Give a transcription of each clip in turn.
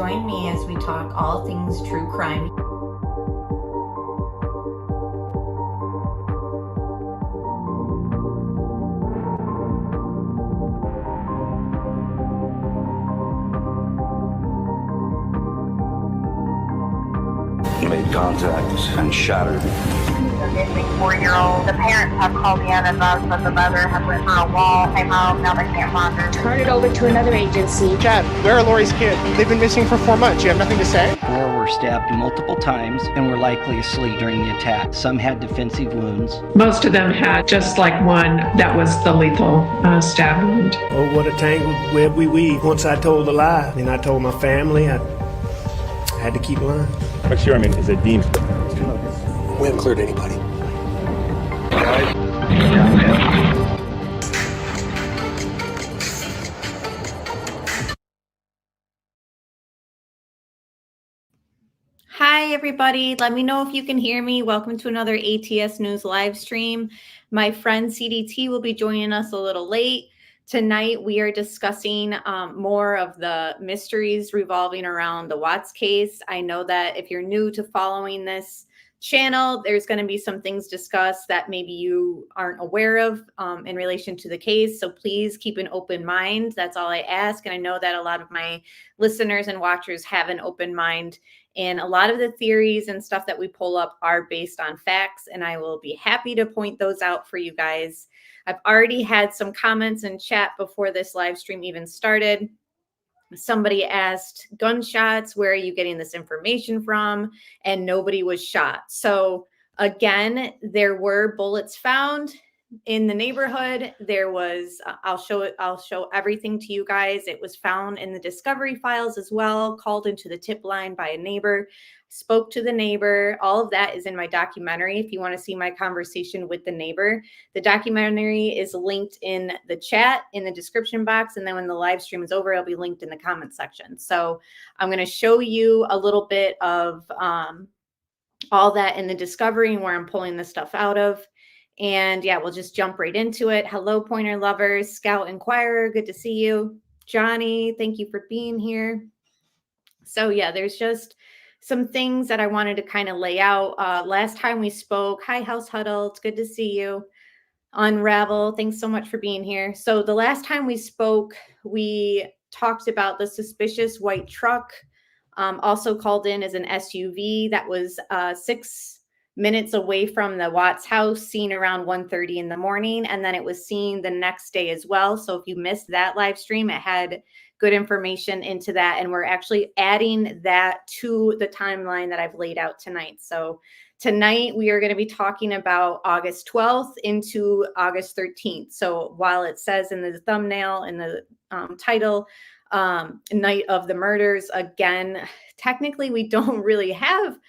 Join me as we talk all things true crime. Made contact and shattered. The missing 4-year-old. The parents have called in about that the mother has went through a wall, came home, now they can't find her. Turn it over to another agency. Chad, where are Lori's kids? They've been missing for 4 months. You have nothing to say? 4 were stabbed multiple times and were likely asleep during the attack. Some had defensive wounds. Most of them had just like one that was the lethal stab wound. Oh, what a tangled web we weave. Once I told a lie, and I told my family, I had to keep lying. McSherman is a demon. We haven't cleared anybody. Hi, everybody. Let me know if you can hear me. Welcome to another ATS News live stream. My friend CDT will be joining us a little late. Tonight, we are discussing more of the mysteries revolving around the Watts case. I know that if you're new to following this channel, there's going to be some things discussed that maybe you aren't aware of in relation to the case. So please keep an open mind. That's all I ask. And I know that a lot of my listeners and watchers have an open mind. And a lot of the theories and stuff that we pull up are based on facts. And I will be happy to point those out for you guys. I've already had some comments in chat before this live stream even started. Somebody asked, gunshots, where are you getting this information from? And nobody was shot. So again, there were bullets found in the neighborhood. There was, I'll show everything to you guys. It was found in the discovery files as well, called into the tip line by a neighbor, spoke to the neighbor. All of that is in my documentary. If you want to see my conversation with the neighbor, the documentary is linked in the chat, in the description box. And then when the live stream is over, it'll be linked in the comment section. So I'm going to show you a little bit of all that in the discovery and where I'm pulling this stuff out of. And yeah, we'll just jump right into it. Hello, Pointer lovers, Scout Inquirer, good to see you. Johnny, thank you for being here. So yeah, there's just some things that I wanted to kind of lay out. Last time we spoke, hi, House Huddle, it's good to see you. Unravel, thanks so much for being here. So the last time we spoke, we talked about the suspicious white truck, also called in as an SUV that was 6 minutes away from the Watts house, seen around 1:30 in the morning. And then it was seen the next day as well. So if you missed that live stream, it had good information into that. And we're actually adding that to the timeline that I've laid out tonight. So tonight we are going to be talking about August 12th into August 13th. So while it says in the thumbnail, in the title, Night of the Murders, again, technically we don't really have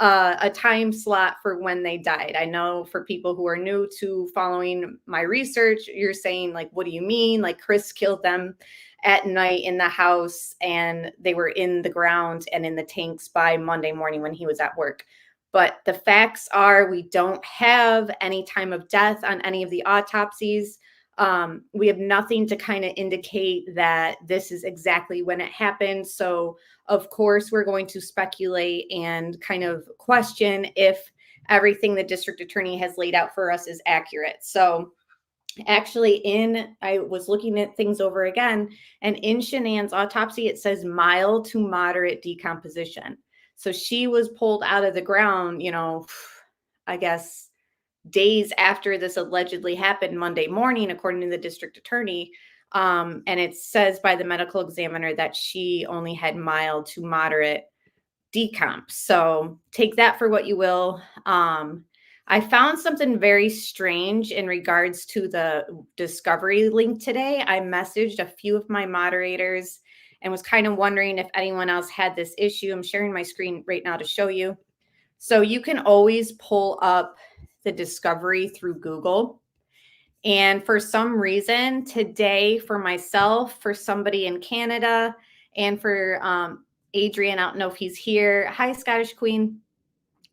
a time slot for when they died. I know for people who are new to following my research, you're saying like, what do you mean? Like Chris killed them at night in the house and they were in the ground and in the tanks by Monday morning when he was at work. But the facts are we don't have any time of death on any of the autopsies. We have nothing to kind of indicate that this is exactly when it happened. So of course, we're going to speculate and kind of question if everything the district attorney has laid out for us is accurate. So actually I was looking at things over again, and in Shanann's autopsy, it says mild to moderate decomposition. So she was pulled out of the ground, I guess, days after this allegedly happened, Monday morning, according to the district attorney. And it says by the medical examiner that she only had mild to moderate decomp. So take that for what you will. I found something very strange in regards to the discovery link today. I messaged a few of my moderators and was kind of wondering if anyone else had this issue. I'm sharing my screen right now to show you. So you can always pull up the discovery through Google. And for some reason today, for myself, for somebody in Canada, and for Adrian, I don't know if he's here. Hi, Scottish Queen.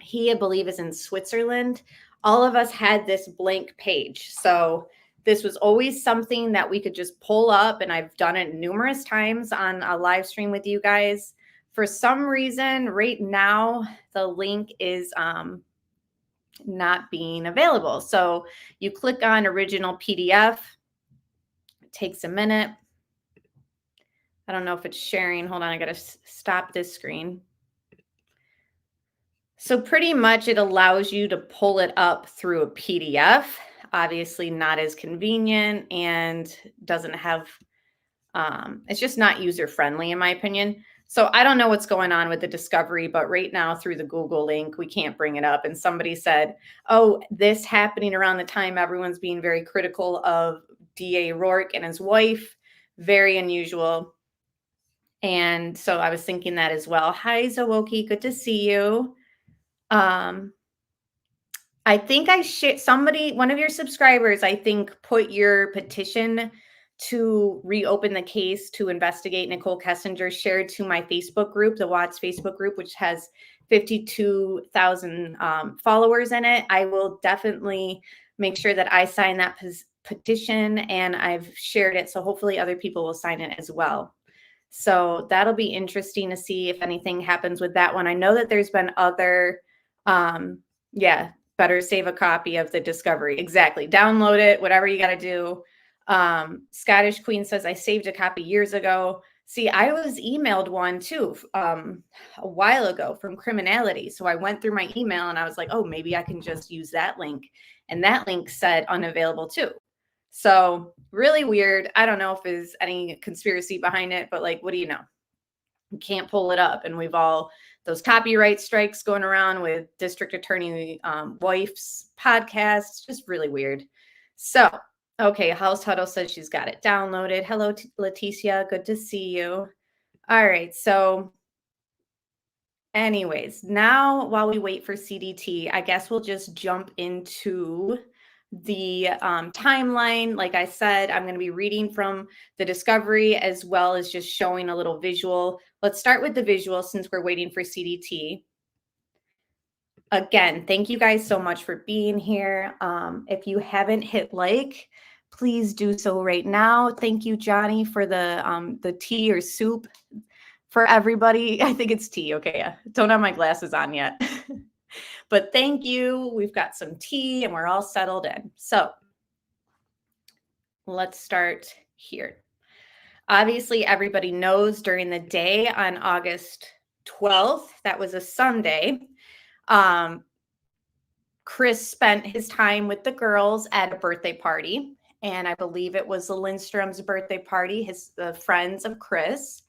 He, I believe, is in Switzerland. All of us had this blank page. So this was always something that we could just pull up. And I've done it numerous times on a live stream with you guys For some reason, right now, the link is not being available. So you click on original PDF. It takes a minute. I don't know if it's sharing. Hold on, I got to stop this screen. So pretty much it allows you to pull it up through a PDF. Obviously not as convenient and doesn't have, it's just not user friendly in my opinion. So I don't know what's going on with the discovery, but right now through the Google link, we can't bring it up. And somebody said, oh, this happening around the time everyone's being very critical of DA Rourke and his wife. Very unusual. And so I was thinking that as well. Hi, Zawoki. Good to see you. I think I shared one of your subscribers, I think, put your petition to reopen the case to investigate Nicole Kessinger shared to my Facebook group, the Watts Facebook group, which has 52,000 followers in it. I will definitely make sure that I sign that petition, and I've shared it. So hopefully other people will sign it as well. So that'll be interesting to see if anything happens with that one. I know that there's been other, better save a copy of the discovery. Exactly. Download it, whatever you got to do. Scottish Queen says, I saved a copy years ago. See, I was emailed one too a while ago from Criminality. So I went through my email and I was like, oh, maybe I can just use that link. And that link said unavailable too. So really weird. I don't know if there's any conspiracy behind it, but like, what do you know? You can't pull it up. And we've all those copyright strikes going around with district attorney wife's podcasts, just really weird. So, okay. House Huddle says she's got it downloaded. Hello, Leticia. Good to see you. All right. So anyways, now while we wait for CDT, I guess we'll just jump into the timeline. Like I said, I'm going to be reading from the discovery as well as just showing a little visual. Let's start with the visual since we're waiting for CDT. Again, thank you guys so much for being here. If you haven't hit like, please do so right now. Thank you, Johnny, for the tea or soup for everybody. I think it's tea. Okay, don't have my glasses on yet. But thank you. We've got some tea and we're all settled in. So let's start here. Obviously, everybody knows during the day on August 12th, that was a Sunday, Chris spent his time with the girls at a birthday party. And I believe it was the Lindstrom's birthday party, the friends of Chris.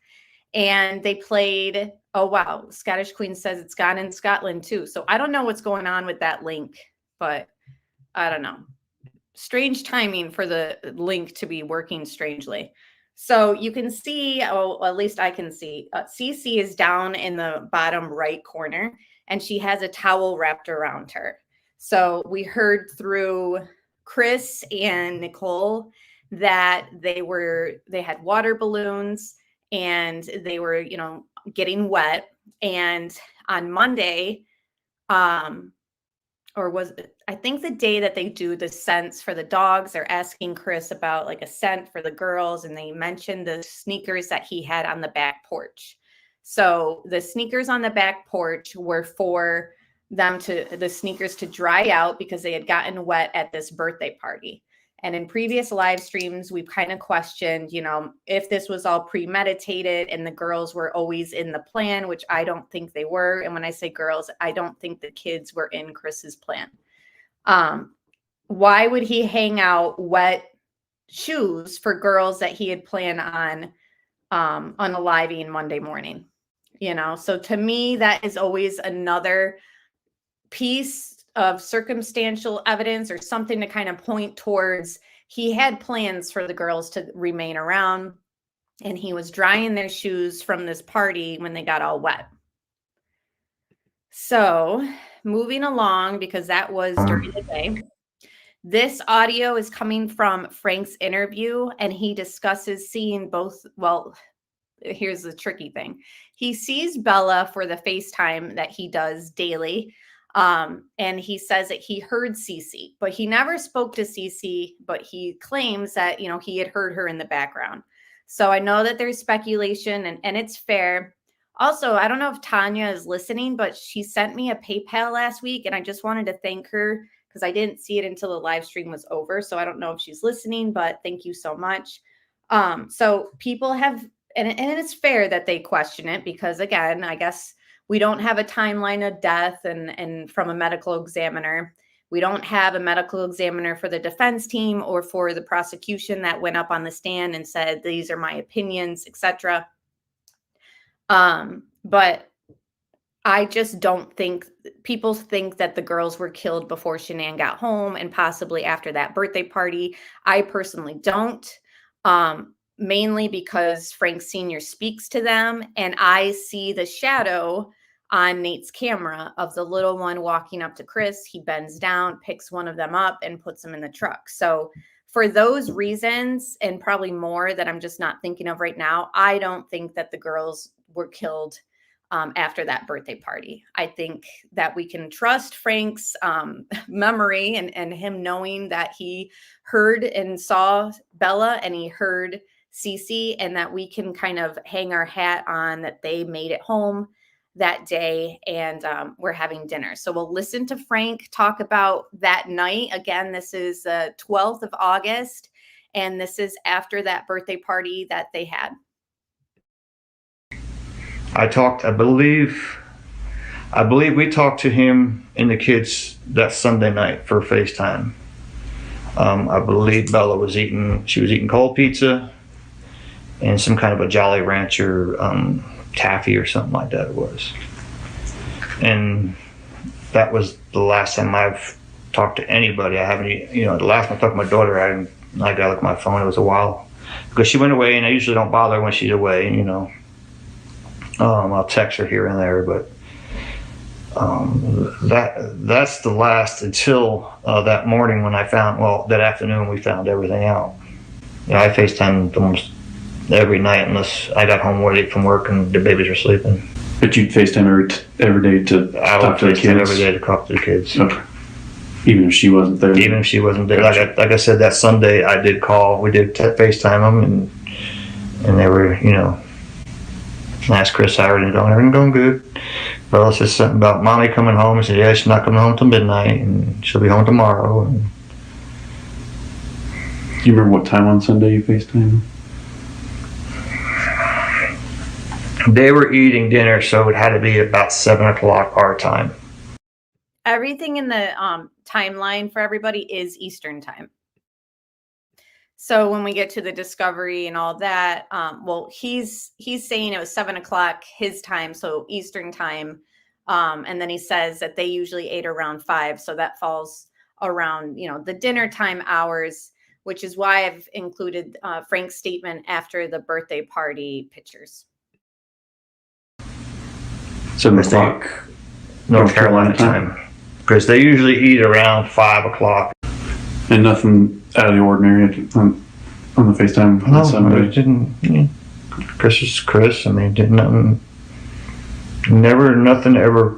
And they played, oh, wow. Scottish Queen says it's gone in Scotland too. So I don't know what's going on with that link, but I don't know. Strange timing for the link to be working strangely. So you can see, at least I can see, CC is down in the bottom right corner and she has a towel wrapped around her. So we heard through Chris and Nicole that they had water balloons and they were, getting wet. And on Monday, I think the day that they do the scents for the dogs, they're asking Chris about like a scent for the girls. And they mentioned the sneakers that he had on the back porch. So the sneakers on the back porch were for the sneakers to dry out because they had gotten wet at this birthday party. And in previous live streams, we've kind of questioned, if this was all premeditated and the girls were always in the plan, which I don't think they were. And when I say girls, I don't think the kids were in Chris's plan. Why would he hang out wet shoes for girls that he had planned on unaliving Monday morning? So to me, that is always another piece of circumstantial evidence or something to kind of point towards he had plans for the girls to remain around and he was drying their shoes from this party when they got all wet. So moving along, because that was during the day, this audio is coming from Frank's interview and he discusses seeing both. Well, here's the tricky thing. He sees Bella for the FaceTime that he does daily. And he says that he heard Cece, but he never spoke to Cece, but he claims that, he had heard her in the background. So I know that there's speculation and it's fair. Also, I don't know if Tanya is listening, but she sent me a PayPal last week, and I just wanted to thank her because I didn't see it until the live stream was over. So I don't know if she's listening, but thank you so much. So people have, and it's fair that they question it because, again, I guess we don't have a timeline of death and from a medical examiner. We don't have a medical examiner for the defense team or for the prosecution that went up on the stand and said, these are my opinions, etc. But I just don't think people think that the girls were killed before Shanann got home and possibly after that birthday party. I personally don't, mainly because Frank Sr. speaks to them and I see the shadow on Nate's camera of the little one walking up to Chris. He bends down, picks one of them up and puts them in the truck. So for those reasons, and probably more that I'm just not thinking of right now, I don't think that the girls were killed after that birthday party. I think that we can trust Frank's memory and him knowing that he heard and saw Bella and he heard Cece, and that we can kind of hang our hat on that they made it home that day and we're having dinner. So we'll listen to Frank talk about that night. Again, this is the 12th of August, and this is after that birthday party that they had. I believe we talked to him and the kids that Sunday night for FaceTime. I believe Bella was eating cold pizza and some kind of a Jolly Rancher taffy or something like that it was. And that was the last time I've talked to anybody. I haven't, the last time I talked to my daughter, I gotta look at my phone. It was a while because she went away, and I usually don't bother her when she's away, I'll text her here and there, but that's the last until that morning when that afternoon we found everything out. I FaceTimed almost every night unless I got home late from work and the babies were sleeping. But you'd FaceTime every day to talk to the kids? Every day to talk to the kids. Okay. Even if she wasn't there? Even if she wasn't there. Like I said, that Sunday I did call. We did FaceTime them, and they were, I asked Chris how everything going good. Bella said something about mommy coming home. I said, yeah, she's not coming home till midnight, and she'll be home tomorrow. And do you remember what time on Sunday you FaceTimed? They were eating dinner, so it had to be about 7 o'clock our time. Everything in the timeline for everybody is Eastern time. So when we get to the discovery and all that, he's saying it was 7 o'clock his time, so Eastern time. And then he says that they usually ate around 5. So that falls around, the dinner time hours, which is why I've included Frank's statement after the birthday party pictures. 7 o'clock North Carolina time. Because they usually eat around 5 o'clock. And nothing out of the ordinary on the FaceTime on Sunday? No, it didn't. Chris is Chris. Nothing ever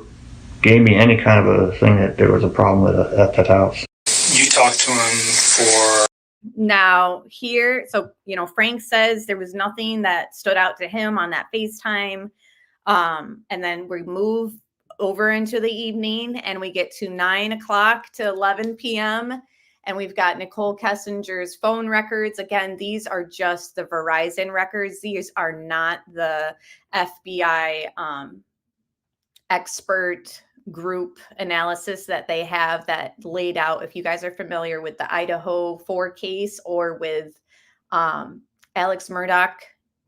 gave me any kind of a thing that there was a problem at that house. You talked to him for... Now here, so, Frank says there was nothing that stood out to him on that FaceTime. And then we move over into the evening and we get to 9 o'clock to 11 p.m. And we've got Nicole Kessinger's phone records. Again, these are just the Verizon records. These are not the FBI expert group analysis that they have that laid out. If you guys are familiar with the Idaho 4 case or with Alex Murdaugh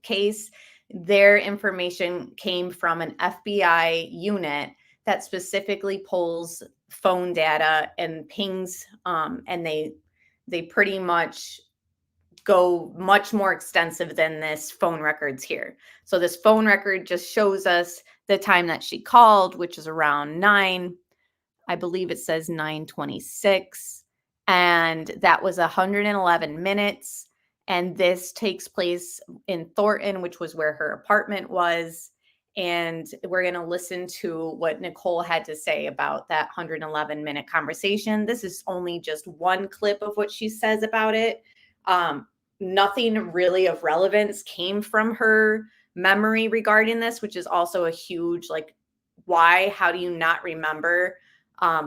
case, their information came from an FBI unit that specifically pulls phone data and pings, and they pretty much go much more extensive than this phone records here. So this phone record just shows us the time that she called, which is around 9. I believe it says 9:26, and that was 111 minutes. And this takes place in Thornton, which was where her apartment was. And we're going to listen to what Nicole had to say about that 111-minute conversation. This is only just one clip of what she says about it. Nothing really of relevance came from her memory regarding this, which is also a huge, like, why, how do you not remember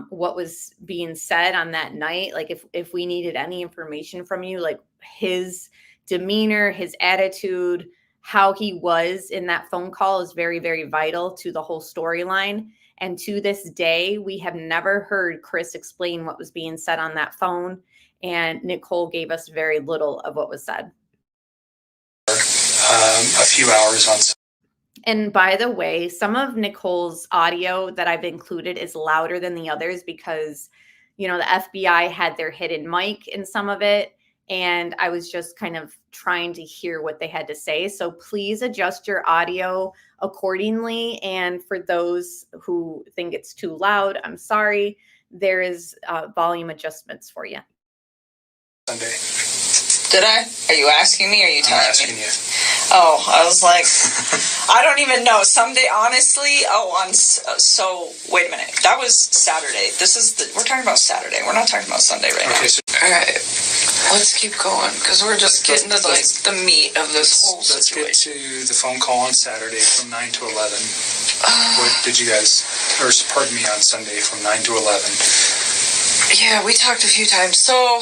what was being said on that night? Like, if we needed any information from you, like his demeanor, his attitude, how he was in that phone call is very, very vital to the whole storyline. And to this day, we have never heard Chris explain what was being said on that phone. And Nicole gave us very little of what was said. A few hours on. And by the way, some of Nicole's audio that I've included is louder than the others because, you know, the FBI had their hidden mic in some of it. And I was just kind of trying to hear what they had to say. So please adjust your audio accordingly. And for those who think it's too loud, I'm sorry. There is volume adjustments for you. Sunday. Did I? Are you asking me or are you telling me? I'm asking you. Oh, I was like, I don't even know. Someday, honestly, so wait a minute. That was Saturday. We're talking about Saturday. We're not talking about Sunday right now. All right, let's keep going because we're just getting to like the meat of this whole situation. Let's get to the phone call on Saturday from 9 to 11. What did you guys, or pardon me, on Sunday from 9 to 11? Yeah, we talked a few times. So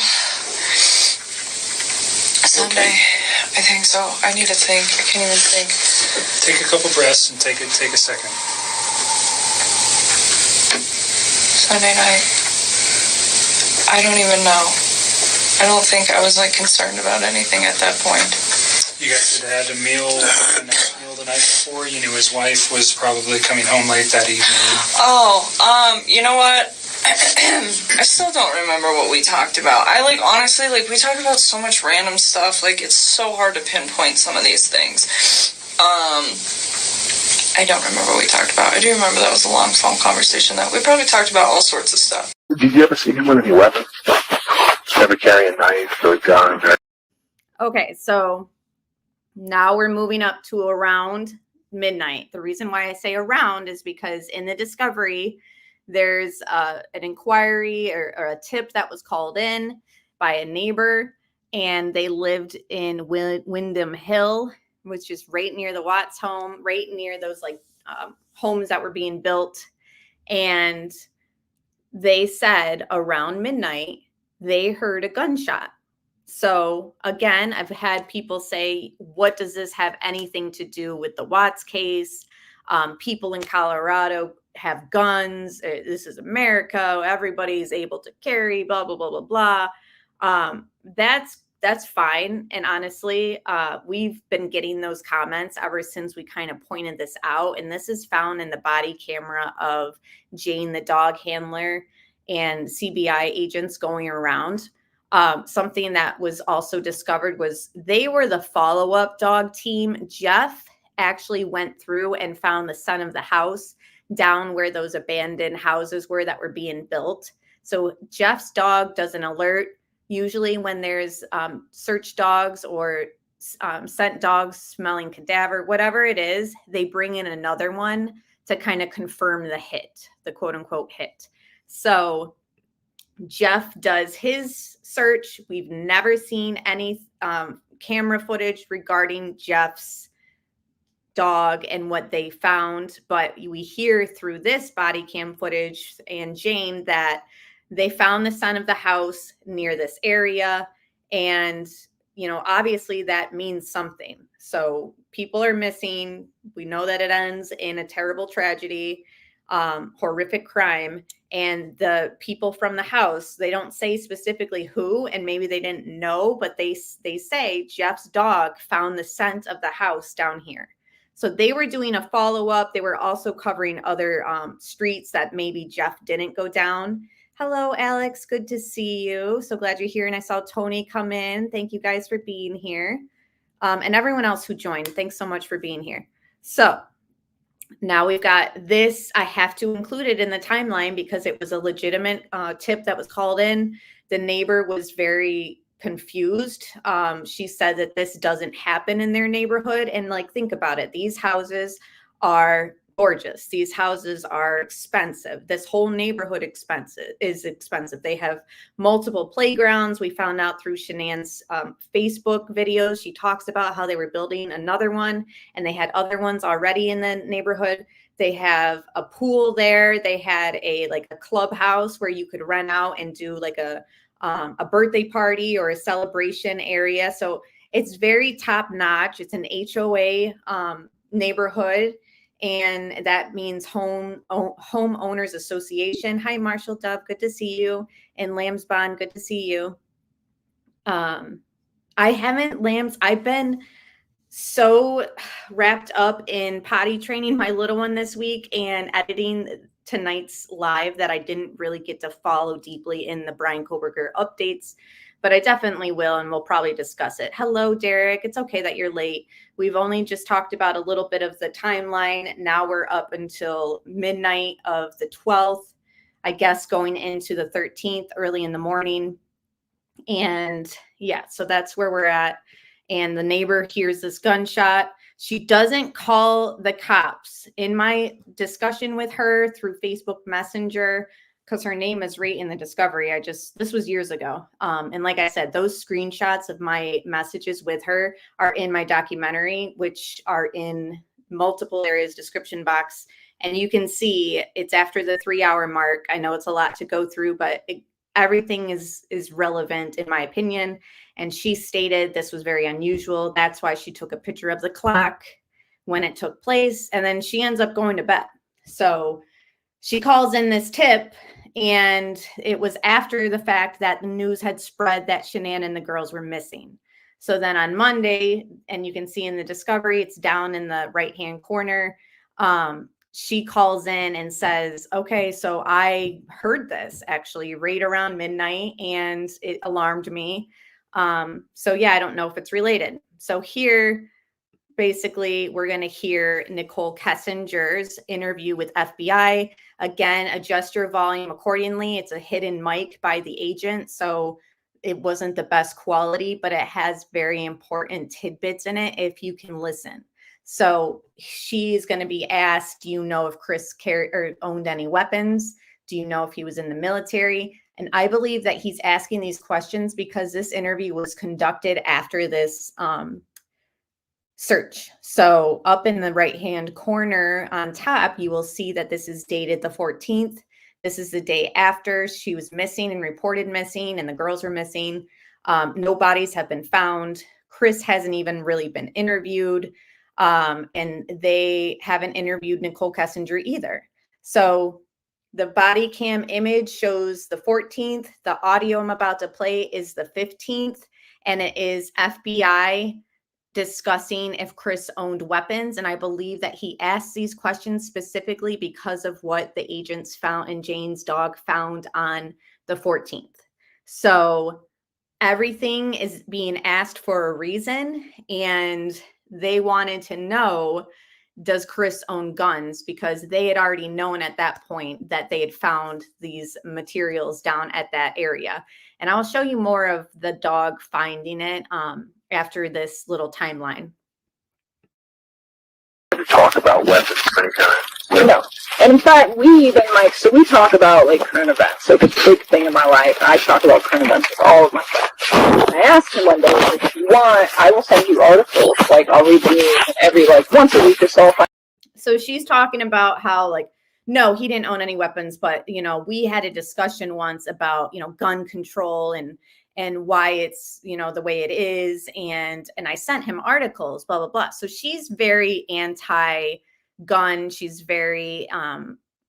Sunday. Okay. I think so. I need to think. I can't even think. Take a couple breaths and take a second. Sunday night. I don't even know. I don't think I was like concerned about anything at that point. You guys had a meal, a nice meal the night before. You knew his wife was probably coming home late that evening. Oh, you know what? I still don't remember what we talked about. Honestly, we talk about so much random stuff. It's so hard to pinpoint some of these things. I don't remember what we talked about. I do remember that was a long phone conversation that we probably talked about all sorts of stuff. Did you ever see him with any weapons? Ever carry a knife or a gun? Okay, so now we're moving up to around midnight. The reason why I say around is because in the discovery, there's an inquiry or a tip that was called in by a neighbor, and they lived in Windham Hill, which is right near the Watts home, right near those homes that were being built. And they said around midnight, they heard a gunshot. So again, I've had people say, what does this have anything to do with the Watts case? People in Colorado have guns. This is America. Everybody's able to carry, blah, blah, blah, blah, blah. That's fine. And honestly, we've been getting those comments ever since we kind of pointed this out. And this is found in the body camera of Jane, the dog handler, and CBI agents going around. Something that was also discovered was they were the follow-up dog team. Jeff actually went through and found the son of the house down where those abandoned houses were that were being built. So Jeff's dog does an alert. Usually when there's search dogs or scent dogs smelling cadaver, whatever it is, they bring in another one to kind of confirm the hit, the quote unquote hit. So Jeff does his search. We've never seen any camera footage regarding Jeff's dog and what they found, but we hear through this body cam footage and Jane that they found the son of the house near this area. And, obviously that means something. So people are missing. We know that it ends in a terrible tragedy, horrific crime. And the people from the house, they don't say specifically who, and maybe they didn't know, but they say Jeff's dog found the scent of the house down here. So they were doing a follow-up. They were also covering other streets that maybe Jeff didn't go down. Hello, Alex. Good to see you. So glad you're here. And I saw Tony come in. Thank you guys for being here. And everyone else who joined, thanks so much for being here. So now we've got this. I have to include it in the timeline because it was a legitimate tip that was called in. The neighbor was very confused. She said that this doesn't happen in their neighborhood. And think about it. These houses are gorgeous. These houses are expensive. This whole neighborhood is expensive. They have multiple playgrounds. We found out through Shanann's Facebook videos. She talks about how they were building another one and they had other ones already in the neighborhood. They have a pool there. They had a clubhouse where you could rent out and do like a birthday party or a celebration area. So it's very top notch. It's an HOA neighborhood. And that means homeowners association. Hi, Marshall Dove. Good to see you. And Lambs Bond. Good to see you. I've been so wrapped up in potty training my little one this week and editing tonight's live that I didn't really get to follow deeply in the Brian Koberger updates, but I definitely will, and we'll probably discuss it. Hello, Derek. It's okay that you're late. We've only just talked about a little bit of the timeline. Now we're up until midnight of the 12th, I guess going into the 13th early in the morning. And yeah, so that's where we're at. And the neighbor hears this gunshot. She doesn't call the cops. In my discussion with her through Facebook Messenger, because her name is right in the discovery. This was years ago. And like I said, those screenshots of my messages with her are in my documentary, which are in multiple areas, description box. And you can see it's after the 3-hour mark. I know it's a lot to go through, but everything is relevant in my opinion. And she stated this was very unusual. That's why she took a picture of the clock when it took place. And then she ends up going to bed. So she calls in this tip, and it was after the fact that the news had spread that Shanann and the girls were missing. So then on Monday, and you can see in the discovery, it's down in the right-hand corner, she calls in and says, okay, so I heard this actually right around midnight and it alarmed me. So yeah, I don't know if it's related. So here, basically, we're going to hear Nicole Kessinger's interview with FBI. Again, adjust your volume accordingly. It's a hidden mic by the agent, so it wasn't the best quality, but it has very important tidbits in it if you can listen. So she's going to be asked, do you know if Chris owned any weapons? Do you know if he was in the military? And I believe that he's asking these questions because this interview was conducted after this search. So up in the right-hand corner on top, you will see that this is dated the 14th. This is the day after she was missing and reported missing, and the girls were missing. No bodies have been found. Chris hasn't even really been interviewed. And they haven't interviewed Nicole Kessinger either. So the body cam image shows the 14th. The audio I'm about to play is the 15th, and it is FBI discussing if Chris owned weapons. And I believe that he asked these questions specifically because of what the agents found and Jane's dog found on the 14th. So everything is being asked for a reason, and they wanted to know, does Chris own guns? Because they had already known at that point that they had found these materials down at that area. And I'll show you more of the dog finding it after this little timeline. Talk about weapons pretty good. No. And in fact, we even so we talk about current events. So it's a big thing in my life. I talk about current events with all of my friends. I asked him one day, if you want, I will send you articles. I'll read the news every once a week or so. So she's talking about how no, he didn't own any weapons, but we had a discussion once about gun control and why it's the way it is, and I sent him articles, blah blah blah. So she's very anti-gun. She's very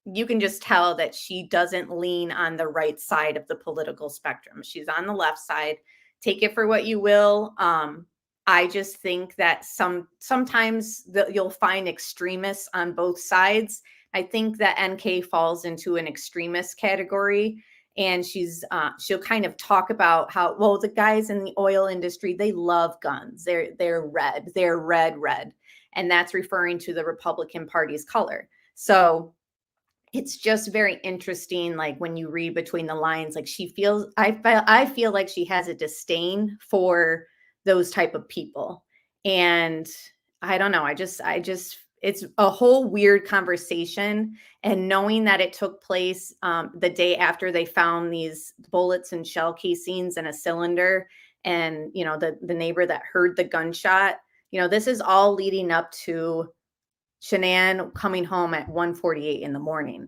you can just tell that she doesn't lean on the right side of the political spectrum. She's on the left side. Take it for what you will. I just think that sometimes you'll find extremists on both sides. I think that NK falls into an extremist category, and she'll kind of talk about how, well, the guys in the oil industry, they love guns. They're red. And that's referring to the Republican Party's color. So it's just very interesting. When you read between the lines, I feel like she has a disdain for those type of people. And I don't know. it's a whole weird conversation. And knowing that it took place the day after they found these bullets and shell casings in a cylinder, and, you know, the neighbor that heard the gunshot, you know, this is all leading up to Shanann coming home at 1:48 in the morning.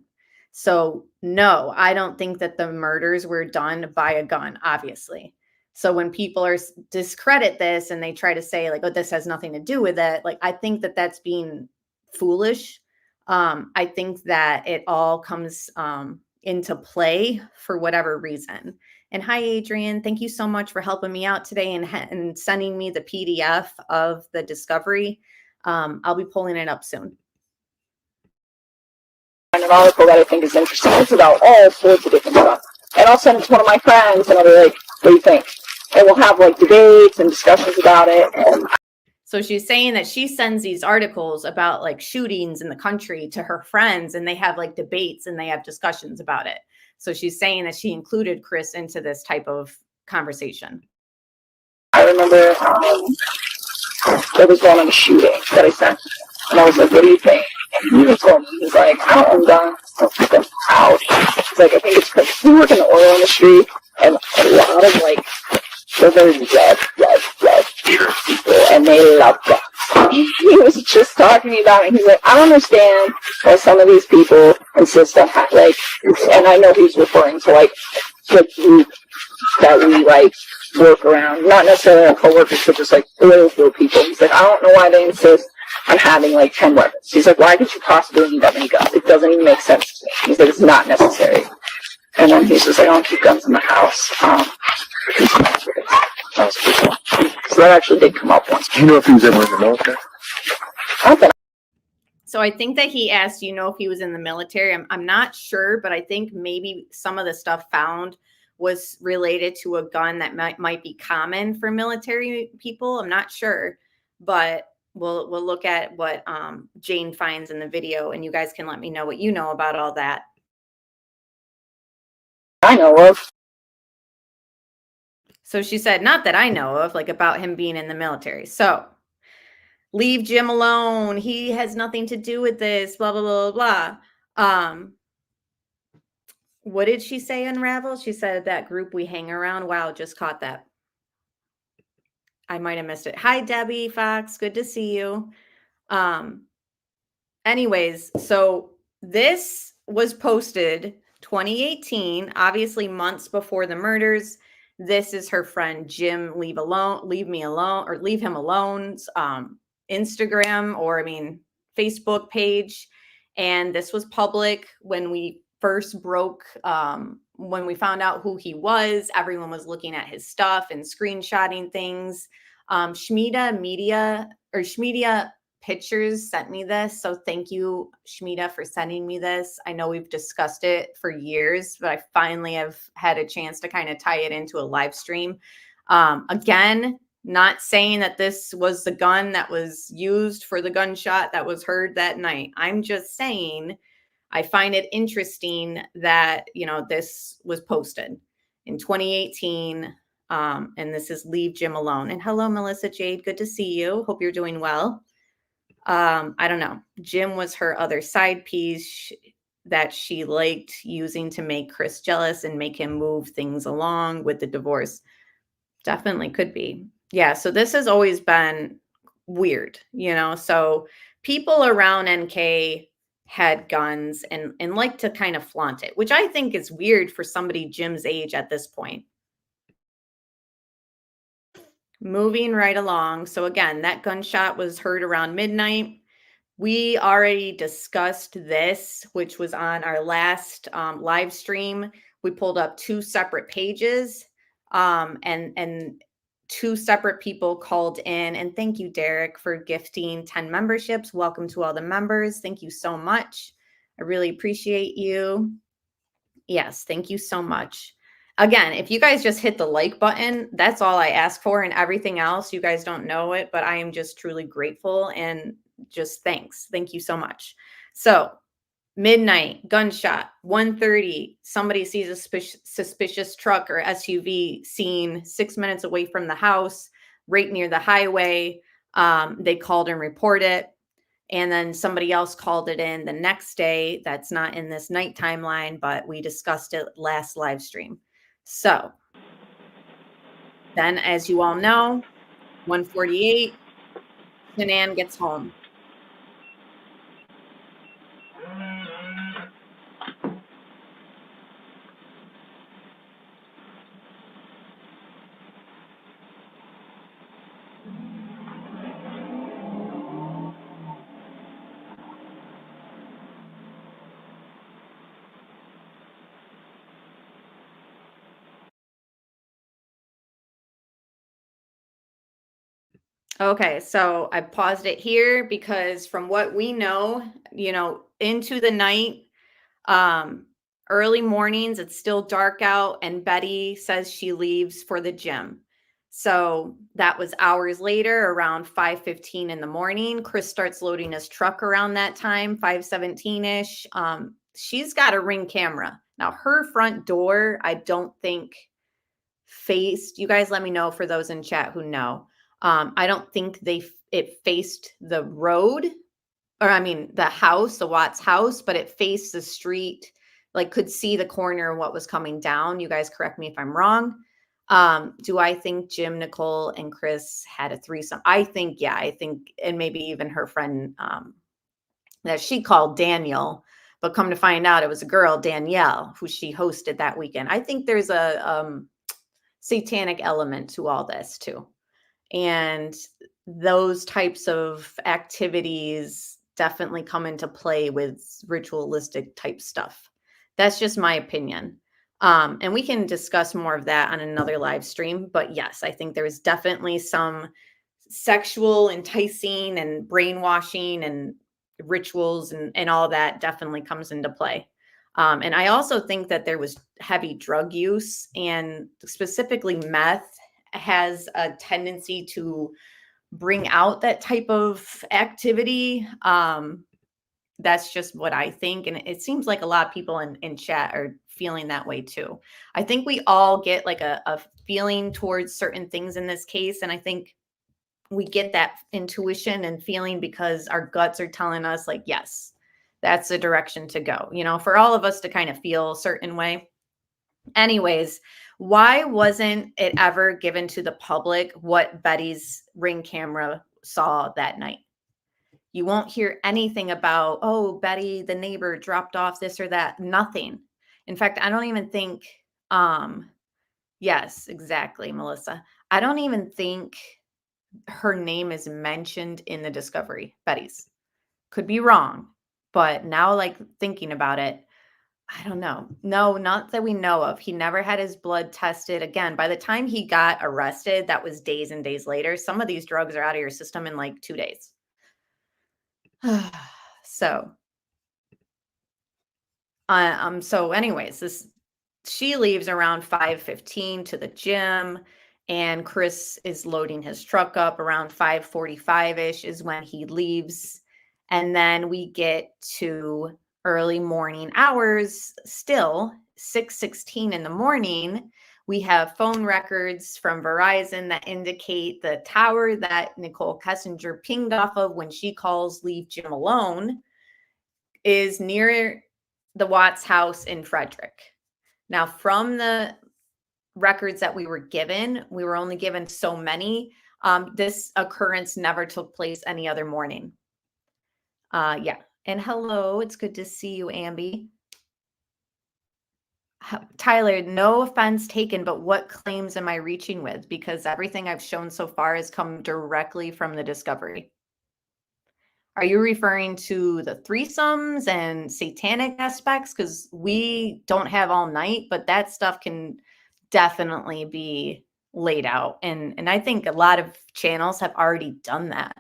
So no, I don't think that the murders were done by a gun, obviously. So when people are discredit this and they try to say like, oh, this has nothing to do with it, like, I think that that's being foolish. I think that it all comes into play for whatever reason. And hi, Adrian, thank you so much for helping me out today and sending me the PDF of the discovery. I'll be pulling it up soon. An article that I think is interesting. It's about all sorts of different stuff. And I'll send it to one of my friends and I'll be like, what do you think? And we'll have like debates and discussions about it. And so she's saying that she sends these articles about like shootings in the country to her friends, and they have like debates and they have discussions about it. So she's saying that she included Chris into this type of conversation. I remember there was one on a shooting that I sent. And I was like, what do you think? And he told me, he's like, I don't own guns. I don't them out. He's like, I think it's because we work in the oil industry, and a lot of like, they're very red people, and they love guns. He was just talking to me about it, and he's like, I don't understand why some of these people insist on, like, and I know he's referring to, like, the group that we, like, work around, not necessarily our coworkers, but just, like, oil field people. He's like, I don't know why they insist on having, like, 10 weapons. He's like, why could you possibly need that many guns? It doesn't even make sense to me. He's like, it's not necessary. And then he's just like, I don't keep guns in the house. That was pretty cool. So that actually did come up once. Do you know if he was ever in the military? So I think that he asked, you know, if he was in the military. I'm not sure, but I think maybe some of the stuff found was related to a gun that might be common for military people. I'm not sure, but we'll look at what Jane finds in the video, and you guys can let me know what you know about all that. I know of. So she said, not that I know of, like about him being in the military. So leave Jim alone. He has nothing to do with this, blah, blah, blah, blah. What did she say, Unravel? She said that group we hang around. Wow, just caught that. I might have missed it. Hi, Debbie Fox. Good to see you. Anyways, so this was posted 2018, obviously months before the murders. This is her friend Jim leave me alone, or leave him alone's Instagram, or I mean Facebook page. And this was public when we first broke, when we found out who he was. Everyone was looking at his stuff and screenshotting things. Schmida Pictures sent me this. So thank you, Schmida, for sending me this. I know we've discussed it for years, but I finally have had a chance to kind of tie it into a live stream. Again, not saying that this was the gun that was used for the gunshot that was heard that night. I'm just saying I find it interesting that, you know, this was posted in 2018. And this is Leave Jim Alone. And hello, Melissa Jade. Good to see you. Hope you're doing well. I don't know. Jim was her other side piece that she liked using to make Chris jealous and make him move things along with the divorce. Definitely could be. Yeah. So this has always been weird, you know? So people around NK had guns and like to kind of flaunt it, which I think is weird for somebody Jim's age at this point. Moving right along. So again, that gunshot was heard around midnight. We already discussed this, which was on our last live stream. We pulled up two separate pages and two separate people called in. And thank you, Derek, for gifting 10 memberships. Welcome to all the members. Thank you so much. I really appreciate you. Yes, thank you so much. Again, if you guys just hit the like button, that's all I ask for, and everything else, you guys don't know it, but I am just truly grateful and just thanks. Thank you so much. So midnight, gunshot, 1:30, somebody sees a suspicious truck or SUV seen 6 minutes away from the house, right near the highway. They called and reported it. And then somebody else called it in the next day. That's not in this night timeline, but we discussed it last live stream. So then, as you all know, 1:48, Shanann gets home. Okay, so I paused it here because from what we know, into the night, um, early mornings, it's still dark out, and Betty says she leaves for the gym. So that was hours later, around 5:15 in the morning. Chris starts loading his truck around that time, 5:17-ish. She's got a Ring camera. Now, her front door, I don't think faced, you guys let me know for those in chat who know. I don't think it faced the road, or I mean the house, the Watts house, but it faced the street, like could see the corner of what was coming down. You guys correct me if I'm wrong. Do I think Jim, Nicole, and Chris had a threesome? I think, and maybe even her friend that she called Daniel, but come to find out it was a girl, Danielle, who she hosted that weekend. I think there's a satanic element to all this too. And those types of activities definitely come into play with ritualistic type stuff. That's just my opinion. And we can discuss more of that on another live stream. But yes, I think there's definitely some sexual enticing and brainwashing and rituals and all that definitely comes into play. And I also think that there was heavy drug use, and specifically meth has a tendency to bring out that type of activity. That's just what I think. And it seems like a lot of people in chat are feeling that way too. I think we all get like a feeling towards certain things in this case. And I think we get that intuition and feeling because our guts are telling us like, yes, that's the direction to go, for all of us to kind of feel a certain way. Anyways, why wasn't it ever given to the public what Betty's Ring camera saw that night? You won't hear anything about, oh, Betty, the neighbor dropped off this or that. Nothing. In fact, I don't even think, yes, exactly, Melissa. I don't even think her name is mentioned in the discovery, Betty's. Could be wrong, but now like thinking about it, I don't know. No, not that we know of. He never had his blood tested. Again, by the time he got arrested, that was days and days later. Some of these drugs are out of your system in like 2 days. So anyways, she leaves around 5:15 to the gym, and Chris is loading his truck up around 5:45-ish is when he leaves. And then we get to early morning hours, still 6:16 in the morning. We have phone records from Verizon that indicate the tower that Nicole Kessinger pinged off of when she calls leave Jim alone is near the Watts house in Frederick. Now, from the records that we were given, we were only given so many. This occurrence never took place any other morning. Yeah. And hello, it's good to see you, Amby. Tyler, no offense taken, but what claims am I reaching with? Because everything I've shown so far has come directly from the discovery. Are you referring to the threesomes and satanic aspects? Because we don't have all night, but that stuff can definitely be laid out. And I think a lot of channels have already done that,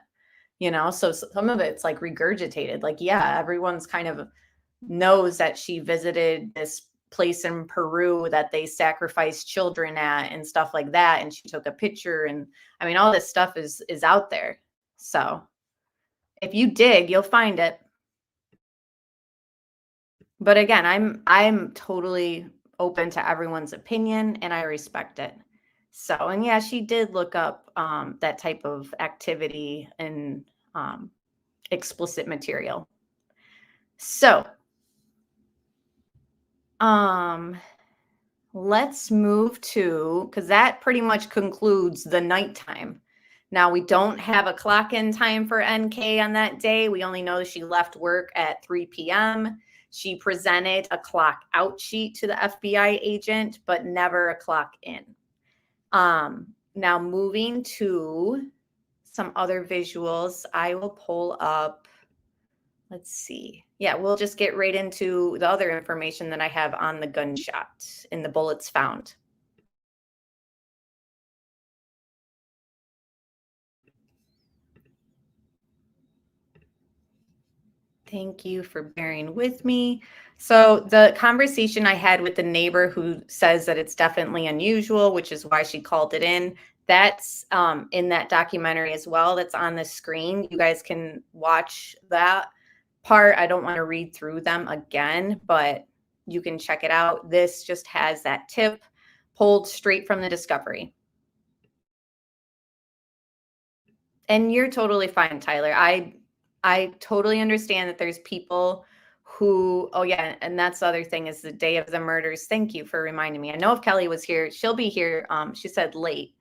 so some of it's like regurgitated. Like, yeah, everyone's kind of knows that she visited this place in Peru that they sacrificed children at and stuff like that. And she took a picture. And I mean, all this stuff is out there. So if you dig, you'll find it. But again, I'm totally open to everyone's opinion and I respect it. So, and yeah, she did look up that type of activity in explicit material. So, let's move to, because that pretty much concludes the nighttime. Now, we don't have a clock-in time for NK on that day. We only know she left work at 3 p.m. She presented a clock-out sheet to the FBI agent, but never a clock-in. Now, moving to some other visuals, I will pull up, let's see. Yeah, we'll just get right into the other information that I have on the gunshot in the bullets found. Thank you for bearing with me. So the conversation I had with the neighbor who says that it's definitely unusual, which is why she called it in, that's in that documentary as well. That's on the screen. You guys can watch that part. I don't want to read through them again, but you can check it out. This just has that tip pulled straight from the discovery. And you're totally fine, Tyler. I totally understand that there's people who, oh yeah, and that's the other thing is the day of the murders. Thank you for reminding me. I know if Kelly was here, she'll be here. She said late,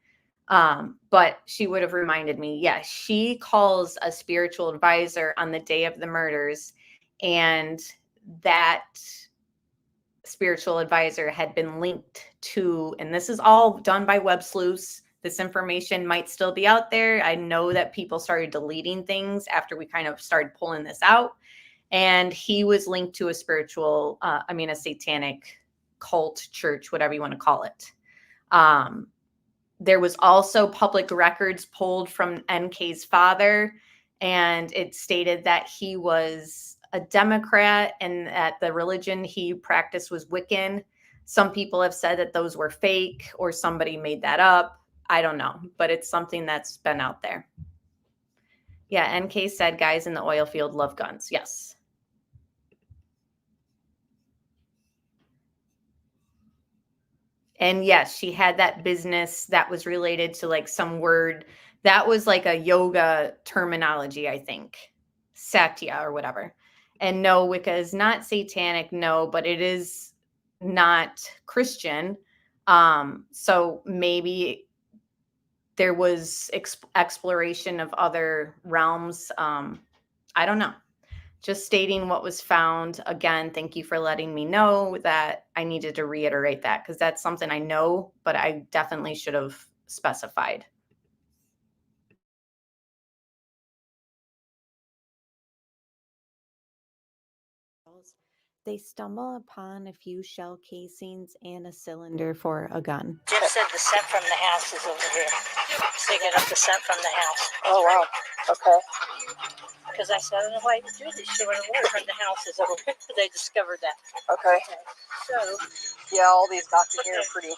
but she would have reminded me. Yeah, she calls a spiritual advisor on the day of the murders, and that spiritual advisor had been linked to, and this is all done by web sleuths. This information might still be out there. I know that people started deleting things after we kind of started pulling this out. And he was linked to a spiritual, a satanic cult, church, whatever you want to call it. There was also public records pulled from NK's father, and it stated that he was a Democrat and that the religion he practiced was Wiccan. Some people have said that those were fake or somebody made that up. I don't know, but it's something that's been out there. Yeah, NK said guys in the oil field love guns. Yes. And yes, she had that business that was related to like some word that was like a yoga terminology, I think. Satya or whatever. And no, Wicca is not satanic, no, but it is not Christian. So maybe there was exploration of other realms. I don't know. Just stating what was found. Again, thank you for letting me know that I needed to reiterate that because that's something I know, but I definitely should have specified. They stumble upon a few shell casings and a cylinder for a gun. Jeff said the scent from the house is over here. Picking up the scent from the house. Oh, wow. Okay. Because I said, I don't know why you do this. She went away from the house is over here. They discovered that. Okay. So, Yeah, all these doctors here are pretty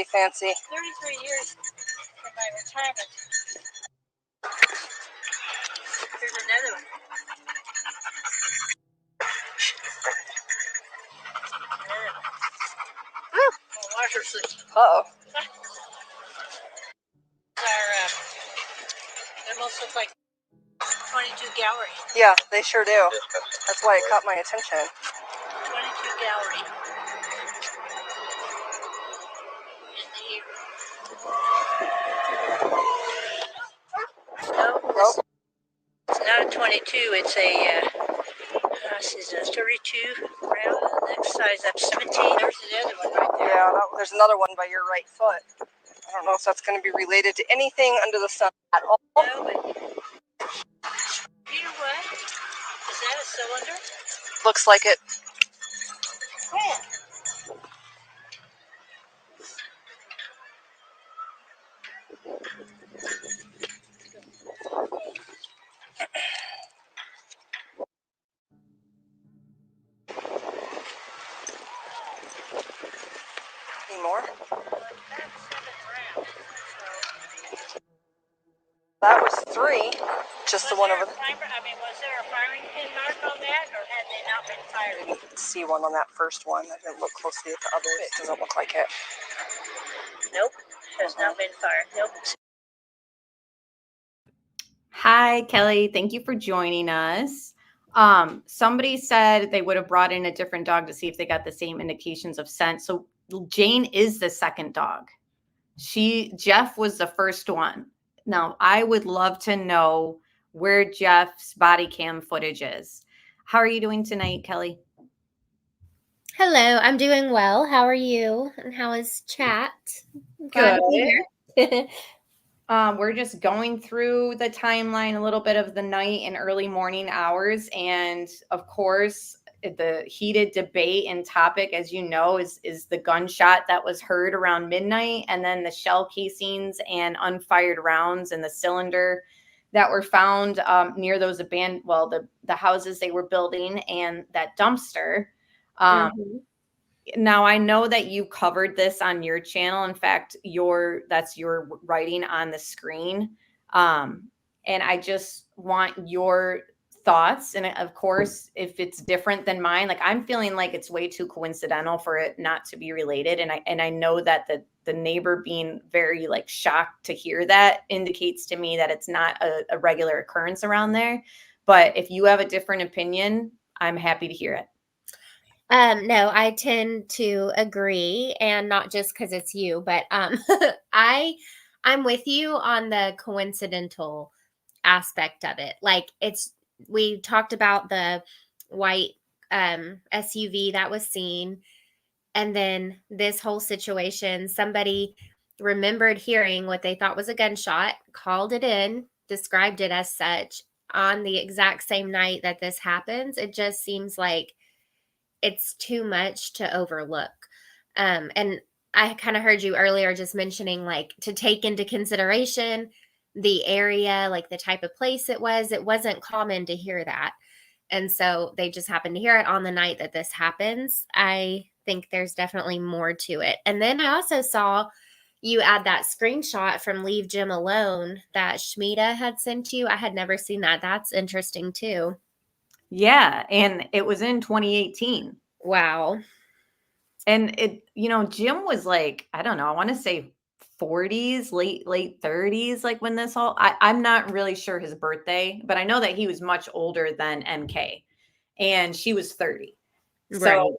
fancy. 33 years from my retirement. Here's another one. Oh, water sleep. Uh-oh. They almost look like 22 gallery. Yeah, they sure do. That's why it caught my attention. 22 gallery. No, it's not a 22. It's a, this is a 32 round. The next size up 17. There's the other one right there. Yeah, there's another one by your right foot. I don't know if that's going to be related to anything under the sun at all. No, but you know what? Is that a cylinder? Looks like it. Yeah. Any more? That was 3. Just the one over there. Was there a firing pin mark on that, or had they not been fired? I didn't see one on that first one. I didn't look closely at the others. It doesn't look like it. Nope, has not been fired. Nope. Hi, Kelly. Thank you for joining us. Somebody said they would have brought in a different dog to see if they got the same indications of scent. So Jane is the second dog. Jeff was the first one. Now, I would love to know where Jeff's body cam footage is. How are you doing tonight, Kelly? Hello, I'm doing well. How are you? And how is chat? Glad to be here. We're just going through the timeline, a little bit of the night and early morning hours. And of course, the heated debate and topic, as you know, is the gunshot that was heard around midnight, and then the shell casings and unfired rounds in the cylinder that were found near those the houses they were building and that dumpster. Now, I know that you covered this on your channel. In fact, that's your writing on the screen. And I just want your thoughts. And of course, if it's different than mine, like I'm feeling like it's way too coincidental for it not to be related. And I know that the neighbor being very like shocked to hear that indicates to me that it's not a regular occurrence around there. But if you have a different opinion, I'm happy to hear it. No, I tend to agree, and not just because it's you, but I'm with you on the coincidental aspect of it. Like we talked about the white SUV that was seen, and then this whole situation, somebody remembered hearing what they thought was a gunshot, called it in, described it as such on the exact same night that this happens. It just seems like it's too much to overlook. And I kind of heard you earlier just mentioning like to take into consideration the area, like the type of place it wasn't common to hear that. And so they just happened to hear it on the night that this happens. I think there's definitely more to it. And then I also saw you add that screenshot from Leave Jim Alone that Shmita had sent you. I had never seen that. That's interesting too. Yeah, and it was in 2018. Wow. And Jim was like, I don't know, I want to say 40s, late 30s, like when I'm not really sure his birthday, but I know that he was much older than MK, and she was 30. So Right.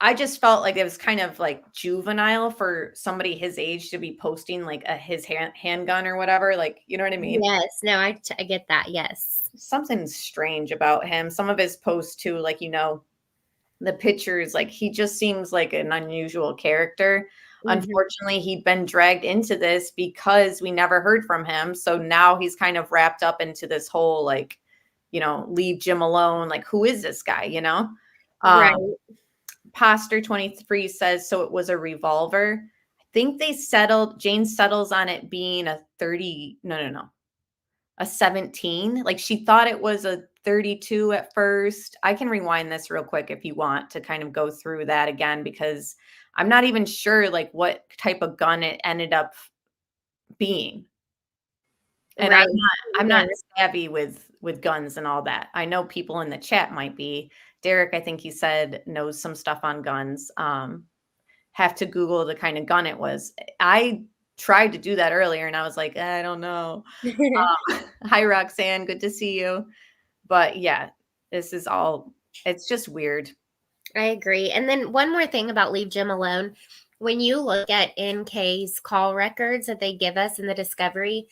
I just felt like it was kind of like juvenile for somebody his age to be posting like his handgun or whatever. Like, you know what I mean? Yes. No, I get that. Yes. Something strange about him. Some of his posts too, like, the pictures, like he just seems like an unusual character. Unfortunately, he'd been dragged into this because we never heard from him. So now he's kind of wrapped up into this whole, like, leave Jim alone. Like, who is this guy, Right. Pastor 23 says, so it was a revolver. I think Jane settles on it being a 30. No. A 17. Like she thought it was a 32 at first. I can rewind this real quick if you want to kind of go through that again, because I'm not even sure like what type of gun it ended up being. And right. I'm not savvy with guns and all that. I know people in the chat might be. Derek, I think he said, knows some stuff on guns. Have to Google the kind of gun it was. I tried to do that earlier and I was like, I don't know. Hi, Roxanne. Good to see you. But yeah, it's just weird. I agree. And then one more thing about Leave Jim Alone. When you look at NK's call records that they give us in the discovery,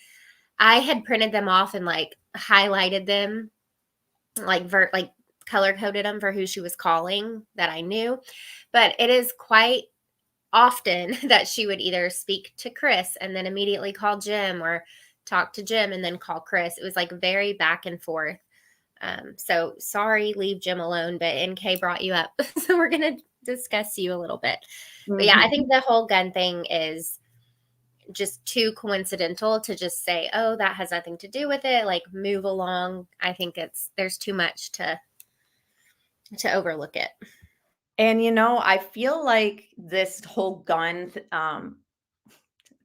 I had printed them off and like highlighted them, like color coded them for who she was calling that I knew. But it is quite often that she would either speak to Chris and then immediately call Jim, or talk to Jim and then call Chris. It was like very back and forth. So sorry, Leave Jim Alone, but NK brought you up. So we're going to discuss you a little bit. But yeah, I think the whole gun thing is just too coincidental to just say, oh, that has nothing to do with it. Like move along. I think there's too much to overlook it. And, I feel like this whole gun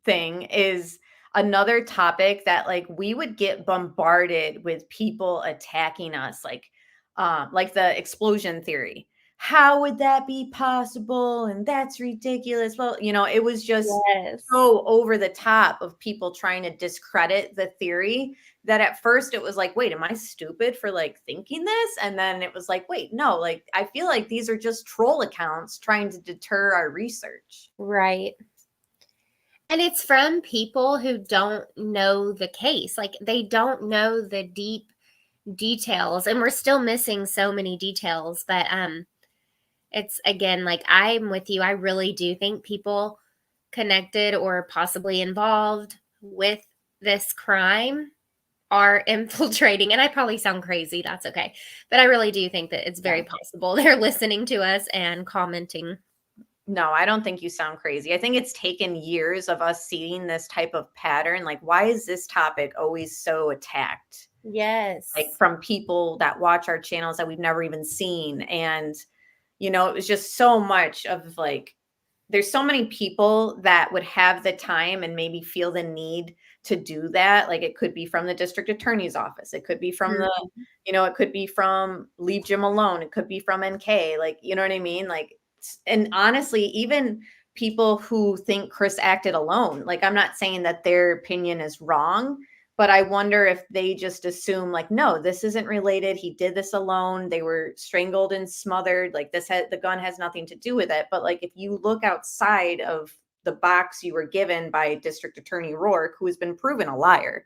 thing is another topic that like we would get bombarded with people attacking us, like the explosion theory. how would that be possible? And that's ridiculous. Well, it was just so over the top of people trying to discredit the theory that at first it was like, wait, am I stupid for like thinking this? And then it was like, wait, no, like I feel like these are just troll accounts trying to deter our research. Right. And it's from people who don't know the case. Like they don't know the deep details, and we're still missing so many details. But it's again, like I'm with you. I really do think people connected or possibly involved with this crime are infiltrating. And I probably sound crazy. That's okay. But I really do think that it's very possible they're listening to us and commenting. No, I don't think you sound crazy. I think it's taken years of us seeing this type of pattern. Like, why is this topic always so attacked? Yes. Like from people that watch our channels that we've never even seen. And, it was just so much of like, there's so many people that would have the time and maybe feel the need to do that. Like it could be from the district attorney's office. It could be from it could be from Leave Jim Alone. It could be from NK. Like, you know what I mean? Like, and honestly, even people who think Chris acted alone, like I'm not saying that their opinion is wrong, but I wonder if they just assume like, no, this isn't related. He did this alone. They were strangled and smothered. Like the gun has nothing to do with it. But like, if you look outside of the box you were given by District Attorney Rourke, who has been proven a liar.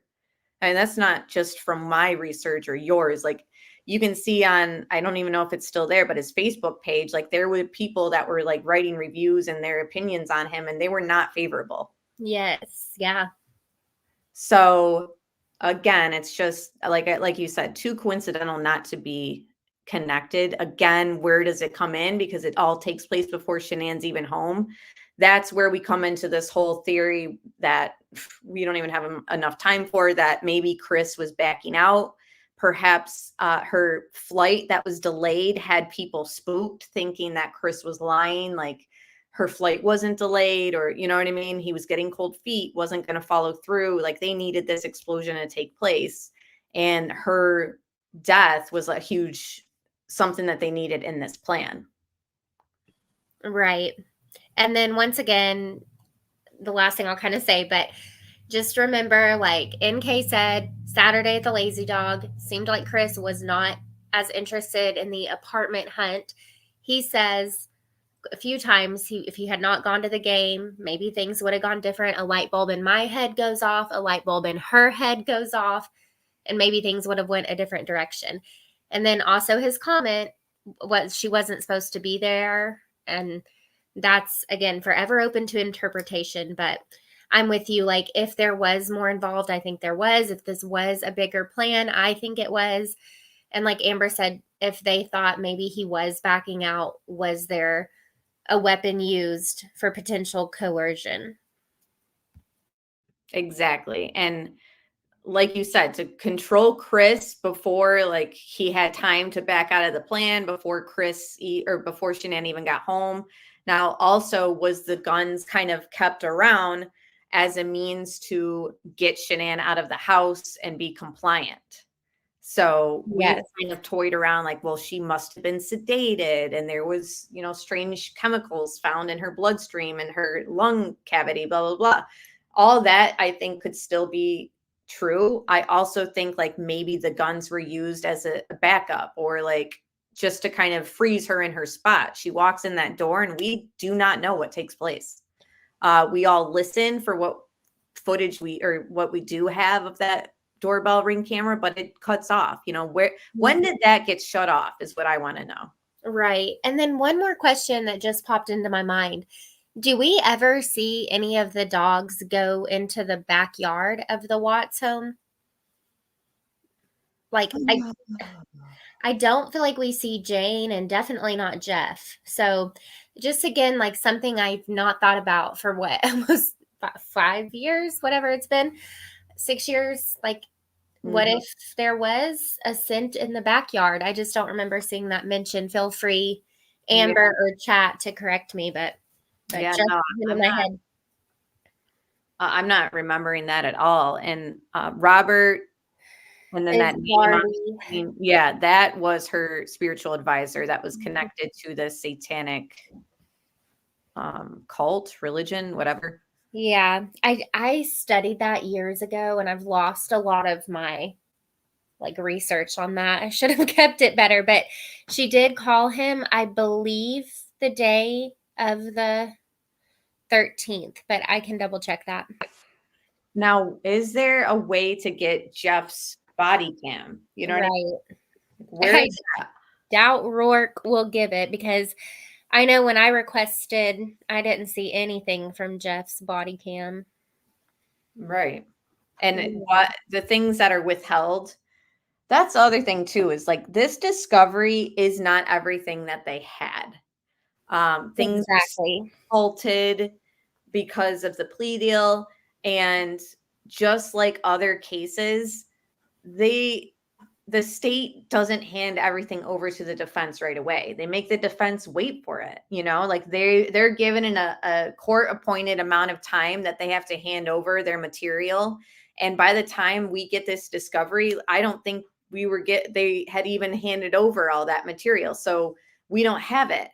And that's not just from my research or yours. Like you can see on, I don't even know if it's still there, but his Facebook page, like there were people that were like writing reviews and their opinions on him, and they were not favorable. Yes. Yeah. So again, it's just like you said, too coincidental not to be connected. Again, where does it come in? Because it all takes place before Shanann's even home. That's where we come into this whole theory that we don't even have enough time for, that maybe Chris was backing out. Perhaps her flight that was delayed had people spooked thinking that Chris was lying, like her flight wasn't delayed, or you know what I mean? He was getting cold feet, wasn't going to follow through. Like they needed this explosion to take place. And her death was a huge something that they needed in this plan. Right. And then once again, the last thing I'll kind of say, but just remember, like NK said, Saturday at the Lazy Dog, seemed like Chris was not as interested in the apartment hunt. He says a few times, if he had not gone to the game, maybe things would have gone different. A light bulb in my head goes off, a light bulb in her head goes off, and maybe things would have went a different direction. And then also his comment was she wasn't supposed to be there. And that's, again, forever open to interpretation. But I'm with you. Like, if there was more involved, I think there was. If this was a bigger plan, I think it was. And like Amber said, if they thought maybe he was backing out, was there a weapon used for potential coercion? Exactly. And like you said, to control Chris before like he had time to back out of the plan, before before Shanann even got home. Now, also, was the guns kind of kept around as a means to get Shanann out of the house and be compliant? So we kind of toyed around like, well, she must have been sedated and there was, strange chemicals found in her bloodstream and her lung cavity, blah, blah, blah. All that I think could still be true. I also think like maybe the guns were used as a backup, or like just to kind of freeze her in her spot. She walks in that door and we do not know what takes place. We all listen for what footage what we do have of that doorbell ring camera, but it cuts off. When did that get shut off is what I want to know. Right. And then one more question that just popped into my mind. Do we ever see any of the dogs go into the backyard of the Watts home? Like, I don't feel like we see Jane, and definitely not Jeff. So just again, like something I've not thought about for almost 5 years, whatever it's been, 6 years. Like, what if there was a scent in the backyard? I just don't remember seeing that mentioned. Feel free, Amber or chat, to correct me, but just in my head. I'm not remembering that at all. And Robert And then Is that name on Marty. the screen, yeah, that was her spiritual advisor that was connected to the satanic cult, religion, whatever. Yeah, I studied that years ago, and I've lost a lot of my like research on that. I should have kept it better, but she did call him, I believe, the day of the 13th, but I can double check that. Now, is there a way to get Jeff's body cam? You know what I mean? Right. Where is that? Doubt Rourke will give it, because I know when I requested, I didn't see anything from Jeff's body cam. Right. And what the things that are withheld, that's the other thing too, is like this discovery is not everything that they had. Things Exactly. halted because of the plea deal. And just like other cases, the state doesn't hand everything over to the defense right away. They make the defense wait for it. You know, like they're given a court appointed amount of time that they have to hand over their material. And by the time we get this discovery, I don't think they had even handed over all that material. So we don't have it.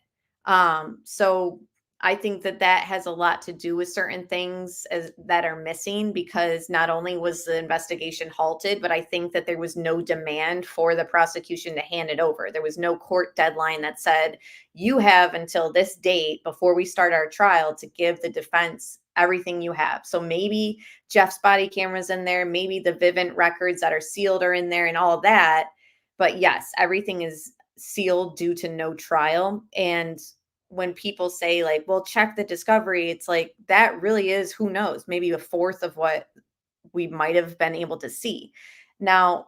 So I think that has a lot to do with certain things that are missing, because not only was the investigation halted, but I think that there was no demand for the prosecution to hand it over. There was no court deadline that said, you have until this date before we start our trial to give the defense everything you have. So maybe Jeff's body camera's in there, maybe the Vivint records that are sealed are in there and all that. But yes, everything is sealed due to no trial. And when people say like, well, check the discovery, it's like, that really is, who knows, maybe a fourth of what we might have been able to see. Now,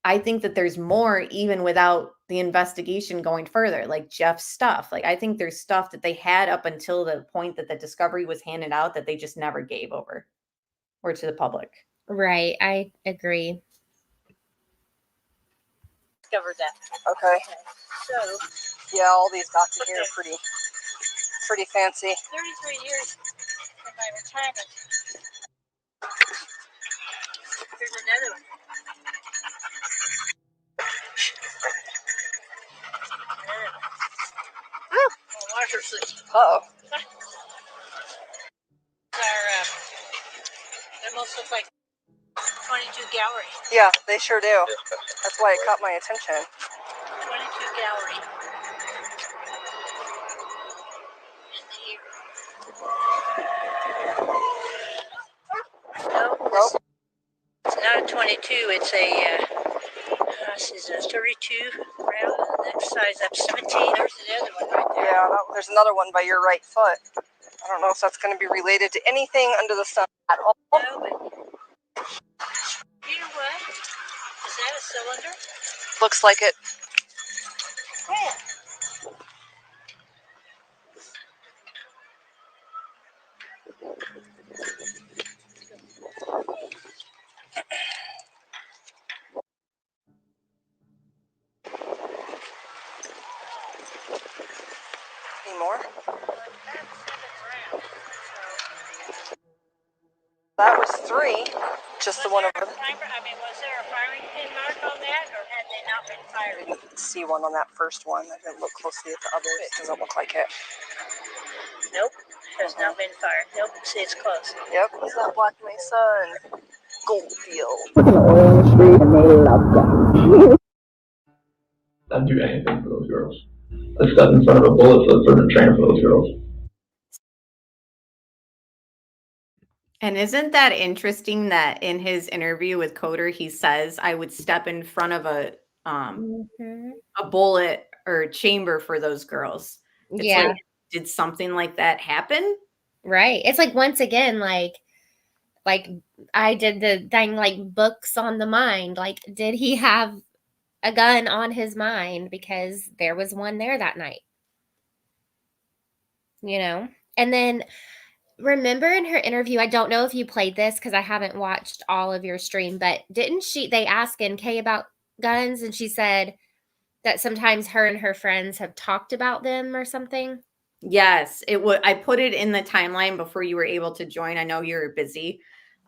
I think that there's more even without the investigation going further, like Jeff's stuff. Like, I think there's stuff that they had up until the point that the discovery was handed out that they just never gave over or to the public. Right. I agree. Discovered that. Okay. So, Yeah, all these back in here are pretty fancy. 33 years in my retirement. Here's another one. Oh, washer sleeve. Uh-oh. They almost look like 22 gallery. Yeah, they sure do. That's why it caught my attention. 22 gallery. No, it's not a 22. It's a this is a 32 round. The next size up 17. There's the other one right there. Yeah, there's another one by your right foot. I don't know if that's going to be related to anything under the sun at all. No, but you know what? Is that a cylinder? Looks like it. Yeah. Any more? That was 3. Just the one over there. Was there a firing pin mark on that, or had they not been fired? I didn't see one on that first one. I didn't look closely at the others. It doesn't look like it. Nope, has not been fired. Nope, see, it's close. Yep, is that Black Mesa and Goldfield? I'd do anything for those girls. I step in front of a bullet for the train for those girls. And isn't that interesting that in his interview with Coder, he says, I would step in front of a bullet or chamber for those girls. It's Yeah. like, did something like that happen? Right. It's like, once again, like I did the thing, like books on the mind. Like, did he have a gun on his mind? Because there was one there that night. You know? And then remember in her interview, I don't know if you played this because I haven't watched all of your stream, but they asked NK about guns, and she said that sometimes her and her friends have talked about them or something? Yes, it would. I put it in the timeline before you were able to join. I know you were busy.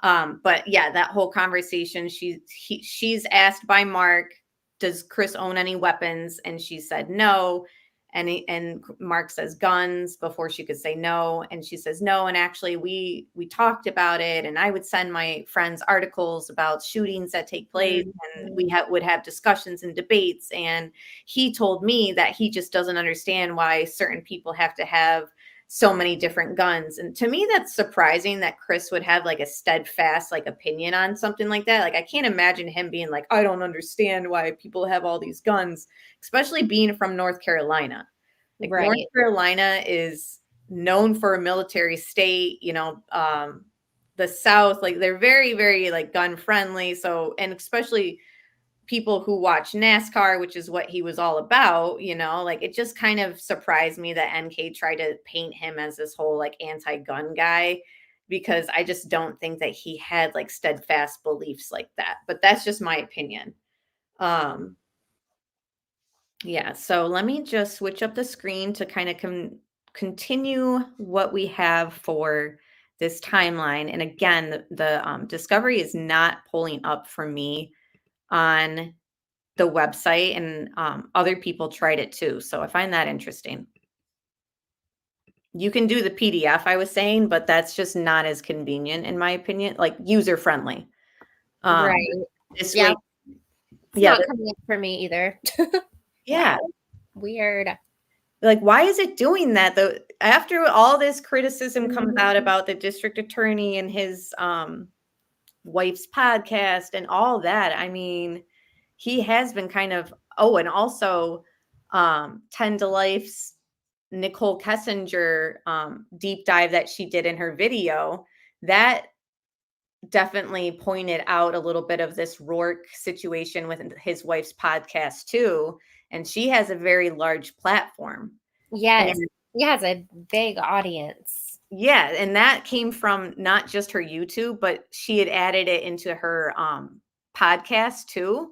But yeah, that whole conversation, she's asked by Mark, does Chris own any weapons? And she said no. And Mark says guns before she could say no. And she says no. And actually we talked about it, and I would send my friends articles about shootings that take place, and we would have discussions and debates. And he told me that he just doesn't understand why certain people have to have so many different guns. And to me, that's surprising that Chris would have like a steadfast like opinion on something like that. Like, I can't imagine him being like, I don't understand why people have all these guns, especially being from North Carolina. Like, Right. North Carolina is known for a military state, you know, the South, like they're very, very like gun friendly. So, and especially people who watch NASCAR, which is what he was all about, you know, like it just kind of surprised me that NK tried to paint him as this whole like anti-gun guy, because I just don't think that he had like steadfast beliefs like that. But that's just my opinion. Yeah, so let me just switch up the screen to kind of continue what we have for this timeline. And again, the discovery is not pulling up for me on the website, and other people tried it too. So I find that interesting. You can do the PDF, I was saying, but that's just not as convenient in my opinion, like user friendly. Right. This Yeah. way, It's yeah, not coming up for me either. yeah. Wow. Weird. Like, why is it doing that though? After all this criticism comes out about the district attorney and his wife's podcast and all that, I mean, he has been kind of, oh, and also 10 to Life's Nicole Kessinger deep dive that she did in her video, that definitely pointed out a little bit of this Rourke situation with his wife's podcast too. And she has a very large platform. Yes. And He has a big audience. yeah, and that came from not just her YouTube, but she had added it into her podcast too.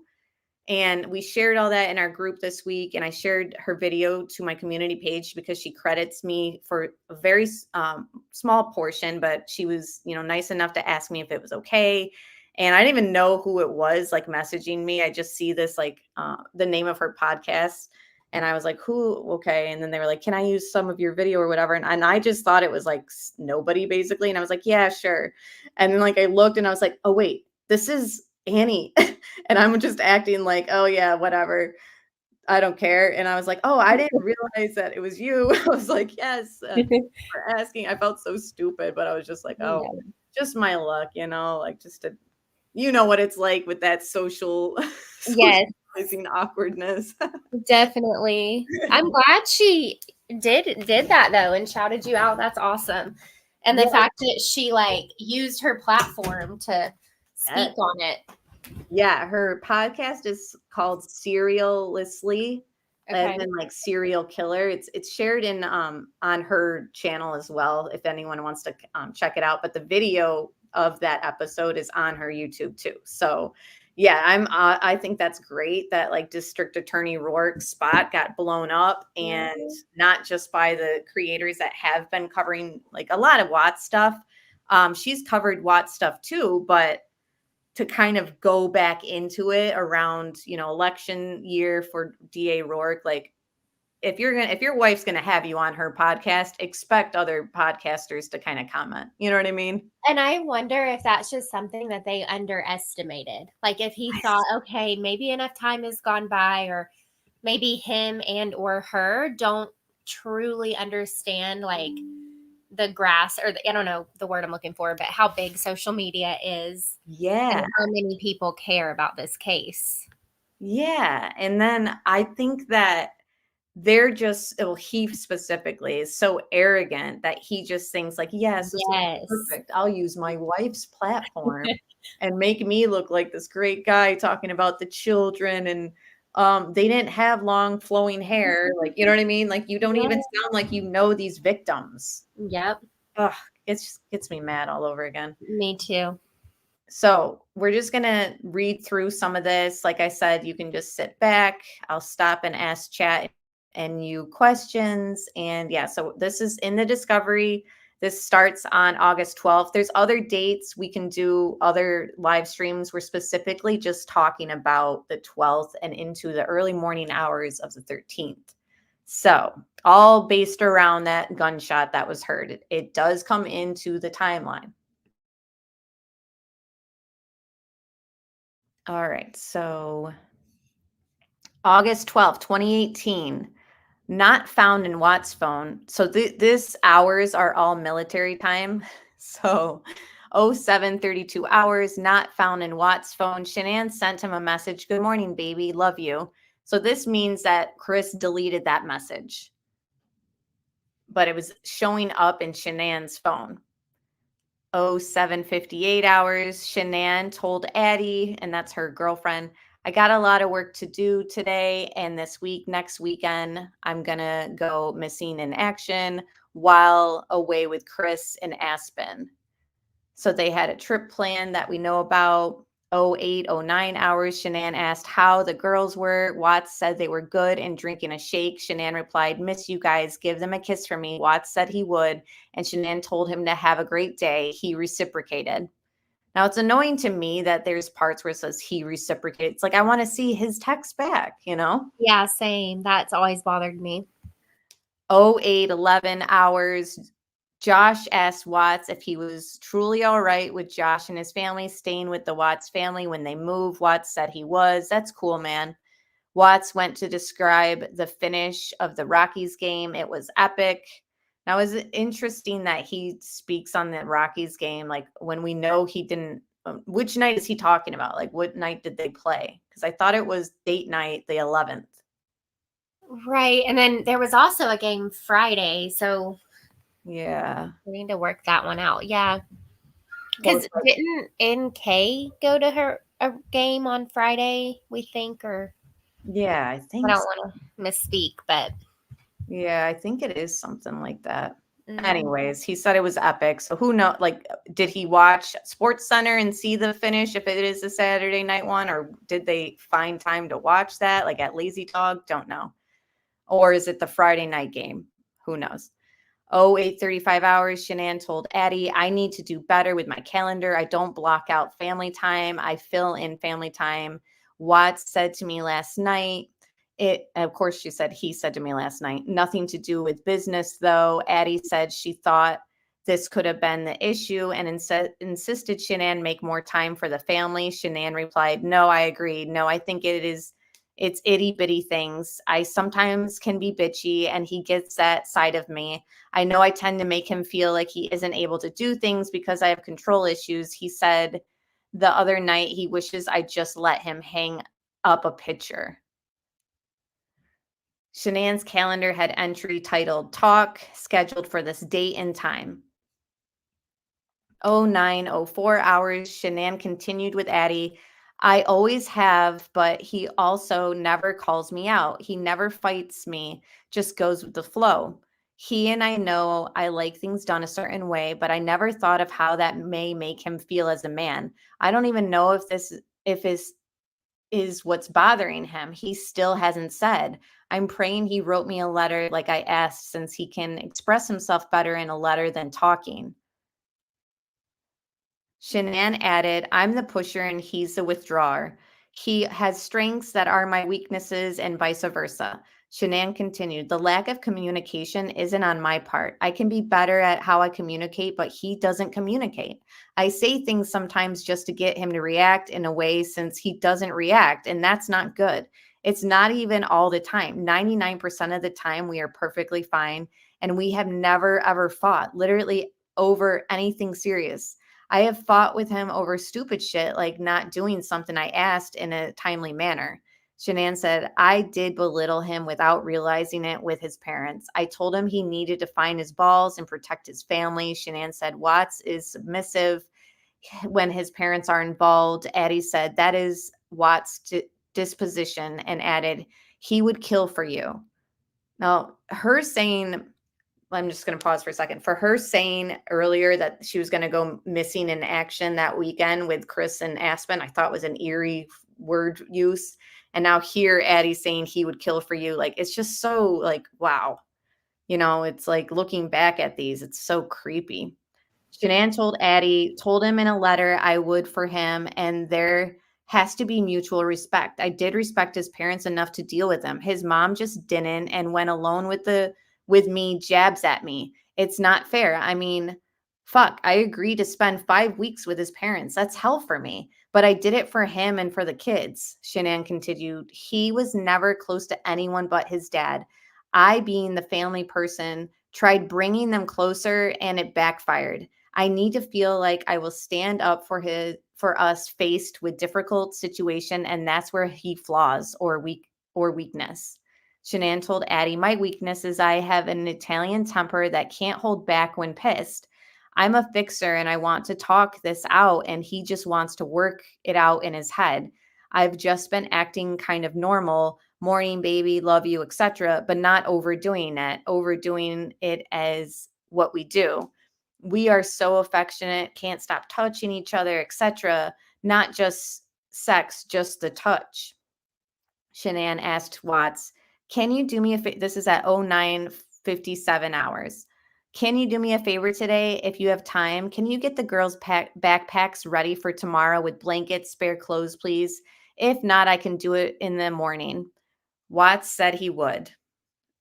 And we shared all that in our group this week. And I shared her video to my community page because she credits me for a very small portion, but she was, you know, nice enough to ask me if it was okay. And I didn't even know who it was like messaging me. I just see this like the name of her podcast. And I was like, who? Okay. And then they were like, can I use some of your video or whatever? And I just thought it was like nobody basically. And I was like, yeah, sure. And then like I looked and I was like, oh, wait, this is Annie. And I'm just acting like, oh yeah, whatever. I don't care. And I was like, oh, I didn't realize that it was you. I was like, yes, for asking. I felt so stupid, but I was just like, oh, just my luck, you know, like just to, you know what it's like with that social, Yes, socializing awkwardness. definitely. I'm glad she did that though and shouted you out. That's awesome. And the Yeah. fact that she like used her platform to speak on it. Yeah, her podcast is called Serialistly, Okay. as in like serial killer. It's shared in on her channel as well, if anyone wants to check it out. But the video of that episode is on her YouTube too. So yeah, I think that's great that like District Attorney Rourke's spot got blown up, and not just by the creators that have been covering like a lot of Watts stuff. She's covered Watts stuff too, but to kind of go back into it around, you know, election year for DA Rourke, like if your wife's gonna have you on her podcast, expect other podcasters to kind of comment. You know what I mean? And I wonder if that's just something that they underestimated. Like if he thought, okay, maybe enough time has gone by, or maybe him and or her don't truly understand like the grass or I don't know the word I'm looking for, but how big social media is. Yeah. And how many people care about this case. Yeah. And then I think that they're just, well, he specifically is so arrogant that he just thinks like, yes, this is perfect. I'll use my wife's platform and make me look like this great guy talking about the children. And they didn't have long flowing hair. Like, you know what I mean? Like you don't even sound like you know these victims. Yep. Ugh, it just gets me mad all over again. Me too. So we're just going to read through some of this. Like I said, you can just sit back. I'll stop and ask chat and you questions. And yeah, so this is in the discovery. This starts on August 12th. There's other dates. We can do other live streams. We're specifically just talking about the 12th and into the early morning hours of the 13th. So all based around that gunshot that was heard. It does come into the timeline. All right. So August 12th, 2018. Not found in Watt's phone. So this hours are all military time. So 07:32 hours, not found in Watt's phone. Shanann sent him a message. Good morning, baby. Love you. So this means that Chris deleted that message. But it was showing up in Shanann's phone. 07:58 hours. Shanann told Addie, and that's her girlfriend, I got a lot of work to do today and this week. Next weekend, I'm going to go missing in action while away with Chris in Aspen. So they had a trip plan that we know about. 08:09 hours. Shanann asked how the girls were. Watts said they were good and drinking a shake. Shanann replied, miss you guys. Give them a kiss for me. Watts said he would. And Shanann told him to have a great day. He reciprocated. Now, it's annoying to me that there's parts where it says he reciprocated. It's like, I want to see his text back, you know? Yeah, same. That's always bothered me. 08:11 hours. Josh asked Watts if he was truly all right with Josh and his family staying with the Watts family when they move. Watts said he was. That's cool, man. Watts went to describe the finish of the Rockies game. It was epic. Now, is it interesting that he speaks on the Rockies game, like when we know he didn't, which night is he talking about? Like what night did they play? Because I thought it was date night, the 11th. Right. And then there was also a game Friday. So yeah, we need to work that one out. Yeah. Because didn't NK go to a game on Friday, we think, or? Yeah, I think I don't want to misspeak, but. Yeah, I think it is something like that. Anyways, he said it was epic. So who knows? Like, did he watch Sports Center and see the finish if it is a Saturday night one, or did they find time to watch that like at Lazy Dog? Don't know. Or is it the Friday night game? Who knows? 08:35 hours. Shanann told Addie, I need to do better with my calendar. I don't block out family time. I fill in family time. Watts said to me last night, of course, she said, he said to me last night, nothing to do with business, though. Addie said she thought this could have been the issue and insisted Shanann make more time for the family. Shanann replied, no, I agree. No, I think it's itty bitty things. I sometimes can be bitchy and he gets that side of me. I know I tend to make him feel like he isn't able to do things because I have control issues. He said the other night he wishes I just let him hang up a picture. Shanann's calendar had entry titled Talk, scheduled for this date and time. 09:04 hours. Shanann continued with Addie. I always have, but he also never calls me out. He never fights me, just goes with the flow. He and I know I like things done a certain way, but I never thought of how that may make him feel as a man. I don't even know if this is what's bothering him. He still hasn't said. I'm praying he wrote me a letter like I asked, since he can express himself better in a letter than talking. Shanann added, I'm the pusher and he's the withdrawer. He has strengths that are my weaknesses and vice versa. Shanann continued, the lack of communication isn't on my part. I can be better at how I communicate, but he doesn't communicate. I say things sometimes just to get him to react in a way, since he doesn't react, and that's not good. It's not even all the time. 99% of the time, we are perfectly fine, and we have never, ever fought, literally over anything serious. I have fought with him over stupid shit, like not doing something I asked in a timely manner. Shanann said, I did belittle him without realizing it with his parents. I told him he needed to find his balls and protect his family. Shanann said, Watts is submissive when his parents are involved. Addie said, that is Watts' disposition, and added, he would kill for you. Now, her saying, I'm just going to pause for a second. For her saying earlier that she was going to go missing in action that weekend with Chris and Aspen, I thought was an eerie word use. And now here Addie saying he would kill for you. Like, it's just so like, wow. You know, it's like looking back at these, it's so creepy. Shanann told him in a letter I would for him, and there has to be mutual respect. I did respect his parents enough to deal with them. His mom just didn't, and went alone with me, jabs at me. It's not fair. I mean, fuck, I agreed to spend 5 weeks with his parents. That's hell for me. But I did it for him and for the kids. Shanann continued. He was never close to anyone but his dad. I, being the family person, tried bringing them closer, and it backfired. I need to feel like I will stand up for us faced with difficult situation, and that's where he flaws or weakness. Shanann told Addie, my weakness is I have an Italian temper that can't hold back when pissed. I'm a fixer and I want to talk this out, and he just wants to work it out in his head. I've just been acting kind of normal, morning baby, love you, etc., but not overdoing it as what we do. We are so affectionate, can't stop touching each other, etc. Not just sex, just the touch. Shanann asked Watts, can you do me a favor? This is at 09:57 hours. Can you do me a favor today? If you have time, can you get the girls' backpacks ready for tomorrow with blankets, spare clothes, please? If not, I can do it in the morning. Watts said he would.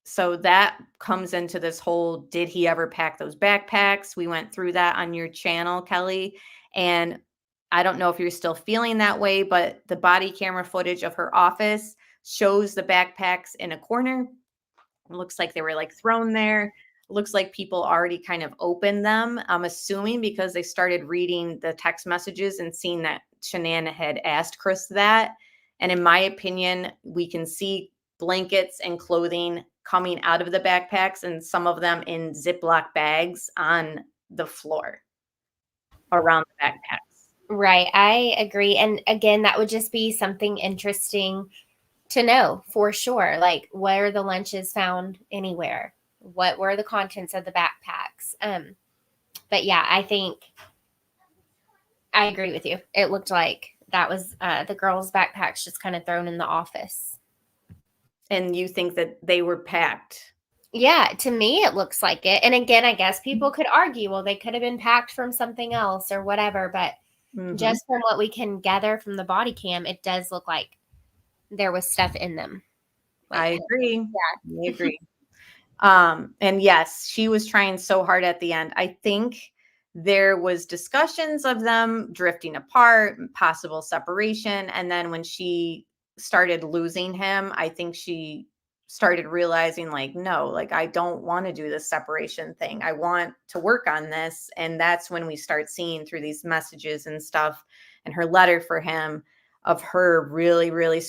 So that comes into this whole, did he ever pack those backpacks? We went through that on your channel, Kelly. And I don't know if you're still feeling that way, but the body camera footage of her office shows the backpacks in a corner. It looks like they were like thrown there. It looks like people already kind of opened them. I'm assuming because they started reading the text messages and seeing that Shanann had asked Chris that. And in my opinion, we can see blankets and clothing coming out of the backpacks, and some of them in Ziploc bags on the floor around the backpacks. Right. I agree. And again, that would just be something interesting to know for sure. Like, where the lunches found anywhere? What were the contents of the backpacks? But yeah, I think I agree with you. It looked like that was the girls' backpacks just kind of thrown in the office. And you think that they were packed? Yeah, to me, it looks like it. And again, I guess people could argue, well, they could have been packed from something else or whatever. But just from what we can gather from the body cam, it does look like there was stuff in them. Like, I agree. Yeah, I agree. And yes, she was trying so hard at the end. I think there was discussions of them drifting apart, possible separation. And then when she started losing him, I think she started realizing like, no, like, I don't want to do this separation thing. I want to work on this. And that's when we start seeing through these messages and stuff and her letter for him of her really, really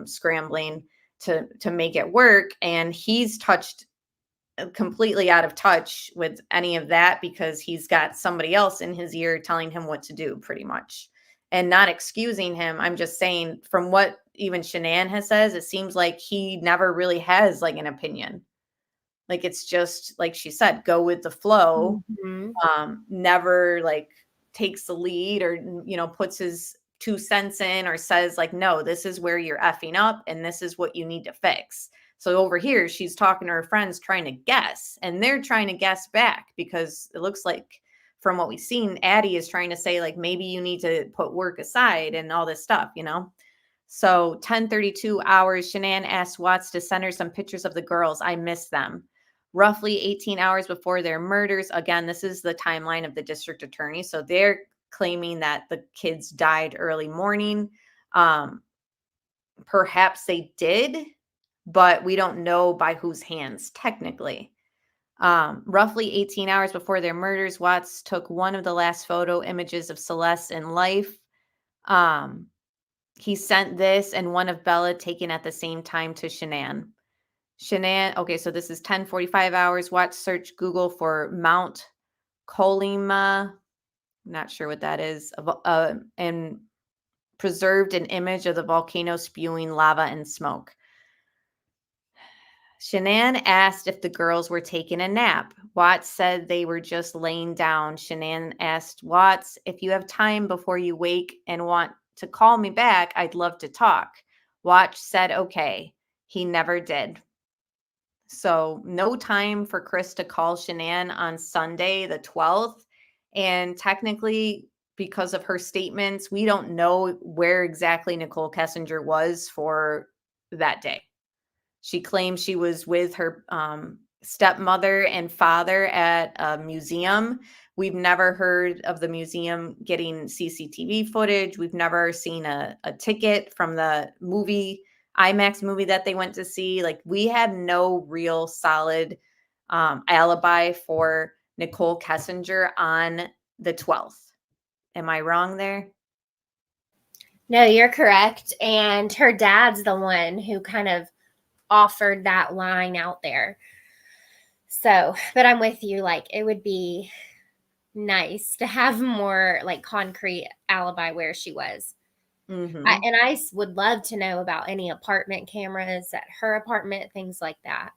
scrambling to make it work. And he's completely out of touch with any of that because he's got somebody else in his ear telling him what to do, pretty much. And not excusing him. I'm just saying, from what even Shanann has says, it seems like he never really has like an opinion. Like, it's just like she said, go with the flow. Never like takes the lead or, you know, puts his 2 cents in or says like, no, this is where you're effing up and this is what you need to fix. So over here, she's talking to her friends trying to guess, and they're trying to guess back because it looks like from what we've seen, Addie is trying to say like, maybe you need to put work aside and all this stuff, you know? So 10:32 hours, Shanann asked Watts to send her some pictures of the girls. I miss them. Roughly 18 hours before their murders. Again, this is the timeline of the district attorney. So they're claiming that the kids died early morning. Perhaps they did, but we don't know by whose hands technically. Roughly 18 hours before their murders, Watts took one of the last photo images of Celeste in life. He sent this and one of Bella taken at the same time to Shanann. Okay, so this is 10:45 hours. Watts search Google for Mount Colima. Not sure what that is. And preserved an image of the volcano spewing lava and smoke. Shanann asked if the girls were taking a nap. Watts said they were just laying down. Shanann asked Watts, if you have time before you wake and want to call me back, I'd love to talk. Watts said, okay. He never did. So no time for Chris to call Shanann on Sunday, the 12th. And technically, because of her statements, we don't know where exactly Nicole Kessinger was for that day. She claims she was with her stepmother and father at a museum. We've never heard of the museum getting CCTV footage. We've never seen a ticket from the IMAX movie that they went to see. Like, we have no real solid alibi for Nicole Kessinger on the 12th. Am I wrong there? No, you're correct. And her dad's the one who kind of offered that line out there. So, but I'm with you. Like, it would be nice to have more like concrete alibi where she was. Mm-hmm. And I would love to know about any apartment cameras at her apartment, things like that.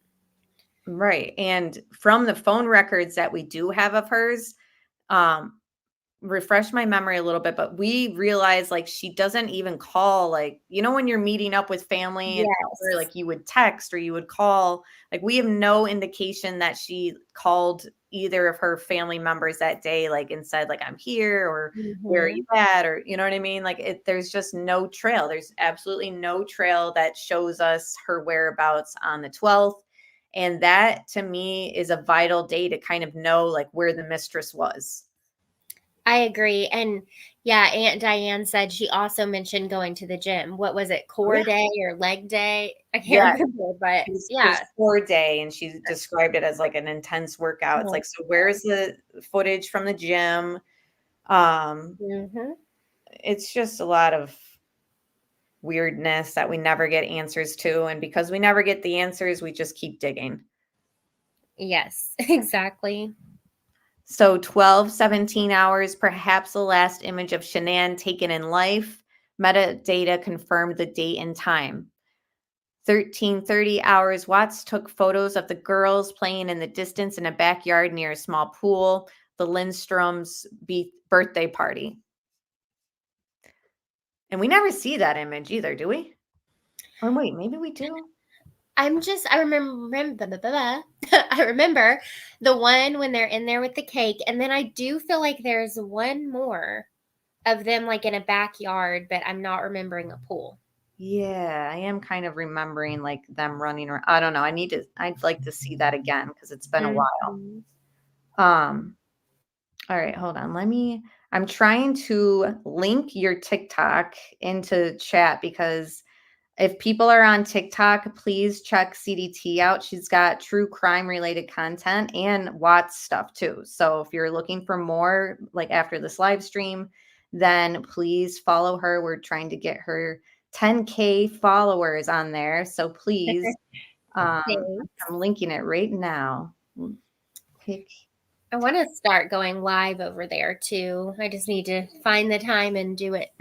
Right. And from the phone records that we do have of hers, refresh my memory a little bit, but we realized like she doesn't even call, like, you know, when you're meeting up with family and Yes. like you would text or you would call, like we have no indication that she called either of her family members that day, like, and said like, I'm here, or where are you at, or you know what I mean? Like there's just no trail. There's absolutely no trail that shows us her whereabouts on the 12th. And that to me is a vital day to kind of know like where the mistress was. I agree. And yeah, Aunt Diane said she also mentioned going to the gym. What was it, core day or leg day? I can't remember, but yeah. Core day, and she described it as like an intense workout. It's like, so where's the footage from the gym? It's just a lot of weirdness that we never get answers to. And because we never get the answers, we just keep digging. Yes, exactly. So 12, 17 hours, perhaps the last image of Shanann taken in life. Metadata confirmed the date and time. 13:30 hours, Watts took photos of the girls playing in the distance in a backyard near a small pool, the Lindstrom's birthday party. And we never see that image either, do we? Or wait, maybe we do. I remember I remember the one when they're in there with the cake, and then I do feel like there's one more of them like in a backyard, but I'm not remembering a pool. Yeah, I am kind of remembering like them running around. I don't know. I'd like to see that again because it's been a while. All right, hold on. I'm trying to link your TikTok into chat because if people are on TikTok, please check CDT out. She's got true crime related content and Watts stuff too. So if you're looking for more, like after this live stream, then please follow her. We're trying to get her 10K followers on there. So please, I'm linking it right now. I want to start going live over there too. I just need to find the time and do it.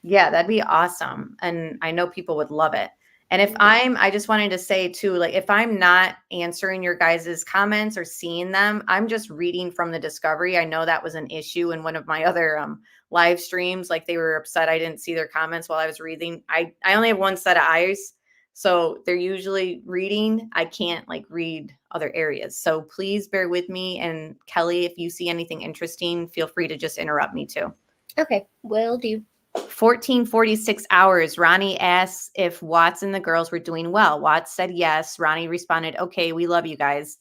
Yeah, that'd be awesome. And I know people would love it. And if I just wanted to say too, like if I'm not answering your guys' comments or seeing them, I'm just reading from the discovery. I know that was an issue in one of my other live streams. Like they were upset I didn't see their comments while I was reading. I only have one set of eyes. So they're usually reading. I can't like read other areas. So please bear with me. And Kelly, if you see anything interesting, feel free to just interrupt me too. Okay, will do. 14:46 hours. Ronnie asks if Watts and the girls were doing well. Watts said yes. Ronnie responded, okay, we love you guys.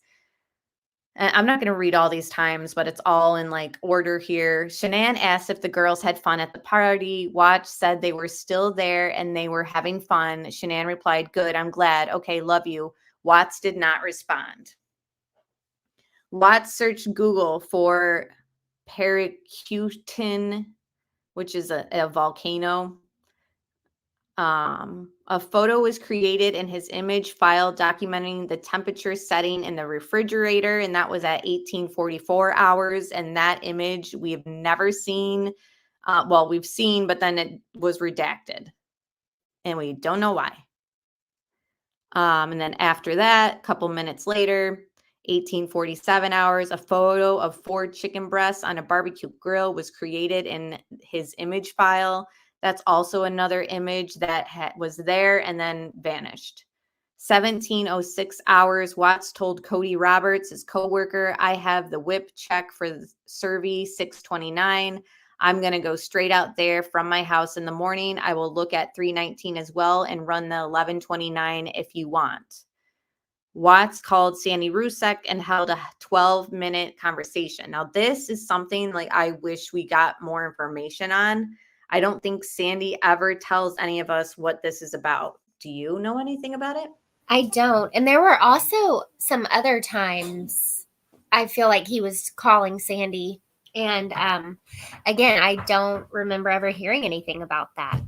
And I'm not going to read all these times, but it's all in like order here. Shanann asked if the girls had fun at the party. Watts said they were still there and they were having fun. Shanann replied, good, I'm glad. Okay, love you. Watts did not respond. Watts searched Google for Paracutin, which is a volcano. A photo was created in his image file documenting the temperature setting in the refrigerator, and that was at 1844 hours. And that image we have never seen. Well, we've seen, but then it was redacted, and we don't know why. And then after that, a couple minutes later, 1847 hours, a photo of 4 chicken breasts on a barbecue grill was created in his image file. That's also another image that was there and then vanished. 17:06 hours. Watts told Cody Roberts, his coworker, I have the whip check for the Servy 629. I'm going to go straight out there from my house in the morning. I will look at 319 as well and run the 1129 if you want. Watts called Sandy Rusek and held a 12-minute conversation. Now, this is something like I wish we got more information on. I don't think Sandy ever tells any of us what this is about. Do you know anything about it? I don't. And there were also some other times I feel like he was calling Sandy. And again, I don't remember ever hearing anything about that.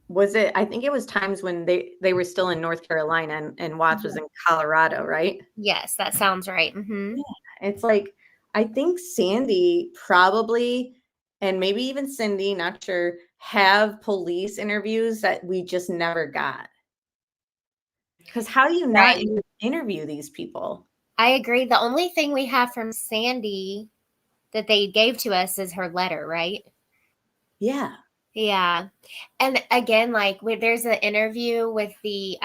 Was it? I think it was times when they were still in North Carolina and Watts was in Colorado, right? Yes, that sounds right. Mm-hmm. Yeah, it's like, I think Sandy probably, and maybe even Cindy, not sure, have police interviews that we just never got. Because how do you not interview these people? I agree. The only thing we have from Sandy that they gave to us is her letter, right? Yeah. Yeah. And again, like there's an interview with the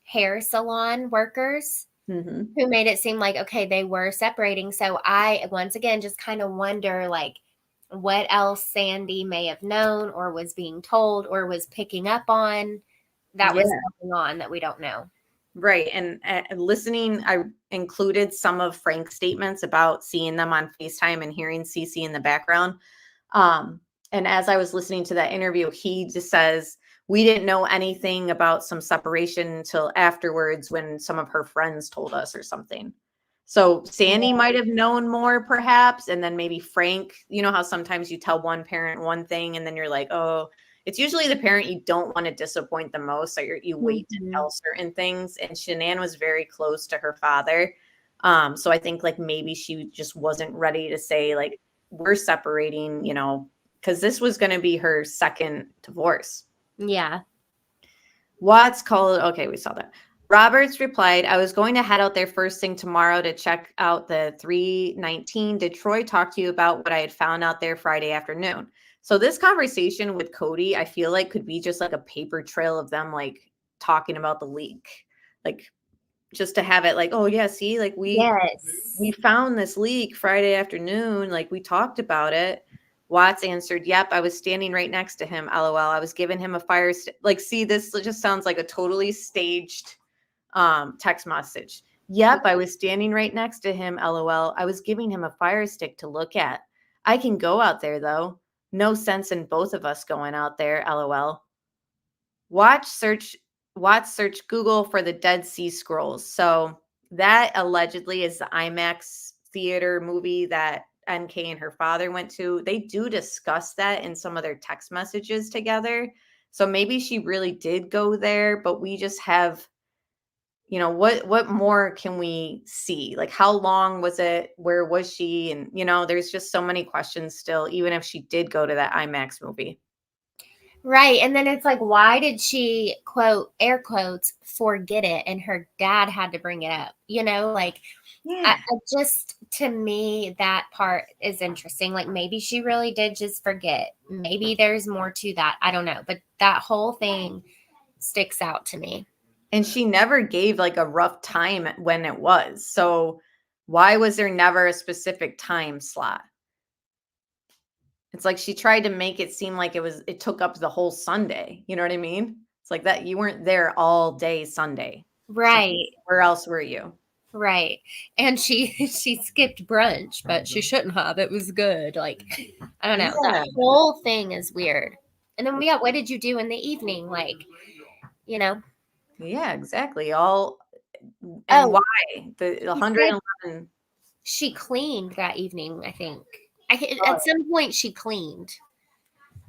hair salon workers who made it seem like, okay, they were separating. So I, once again, just kind of wonder like what else Sandy may have known or was being told or was picking up on that was going on that we don't know. Right. And listening, I included some of Frank's statements about seeing them on FaceTime and hearing CC in the background. And as I was listening to that interview, he just says, we didn't know anything about some separation until afterwards when some of her friends told us or something. So Sandy might have known more perhaps. And then maybe Frank, you know how sometimes you tell one parent one thing and then you're like, oh, it's usually the parent you don't want to disappoint the most. So you wait to tell certain things. And Shanann was very close to her father. So I think like maybe she just wasn't ready to say like, we're separating, you know, because this was going to be her second divorce. Yeah. Watts called. Okay, we saw that. Roberts replied, I was going to head out there first thing tomorrow to check out the 319. Did Troy talk to you about what I had found out there Friday afternoon? So this conversation with Cody, I feel like could be just like a paper trail of them like talking about the leak. Like just to have it like, oh yeah, see, like we found this leak Friday afternoon. Like we talked about it. Watts answered, yep, I was standing right next to him. LOL. I was giving him a fire stick. Like, see, this just sounds like a totally staged text message. Yep, I was standing right next to him. LOL. I was giving him a fire stick to look at. I can go out there, though. No sense in both of us going out there. LOL. Watts search Google for the Dead Sea Scrolls. So that allegedly is the IMAX theater movie that NK and her father went to. They do discuss that in some of their text messages together. So maybe she really did go there, but we just have, you know, what more can we see? Like how long was it? Where was she? And, you know, there's just so many questions still, even if she did go to that IMAX movie. Right. And then it's like, why did she, quote, air quotes, forget it? And her dad had to bring it up, you know, like, I just, to me, that part is interesting. Like maybe she really did just forget. Maybe there's more to that. I don't know. But that whole thing sticks out to me. And she never gave like a rough time when it was. So why was there never a specific time slot? It's like she tried to make it seem like it took up the whole Sunday. You know what I mean? It's like that you weren't there all day Sunday. Right. So where else were you? Right. And she skipped brunch, but she shouldn't have. It was good. Like, I don't know. That whole thing is weird. And then we got, what did you do in the evening? Like, you know? Yeah, exactly. All and why? The 111. She cleaned that evening, I think. At some point she cleaned,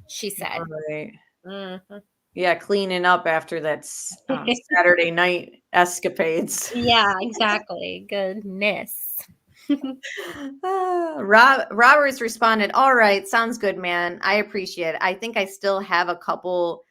she said. Right. Mm-hmm. Yeah, cleaning up after that Saturday night escapades. Yeah, exactly. Goodness. Roberts responded, all right, sounds good, man. I appreciate it. I think I still have a couple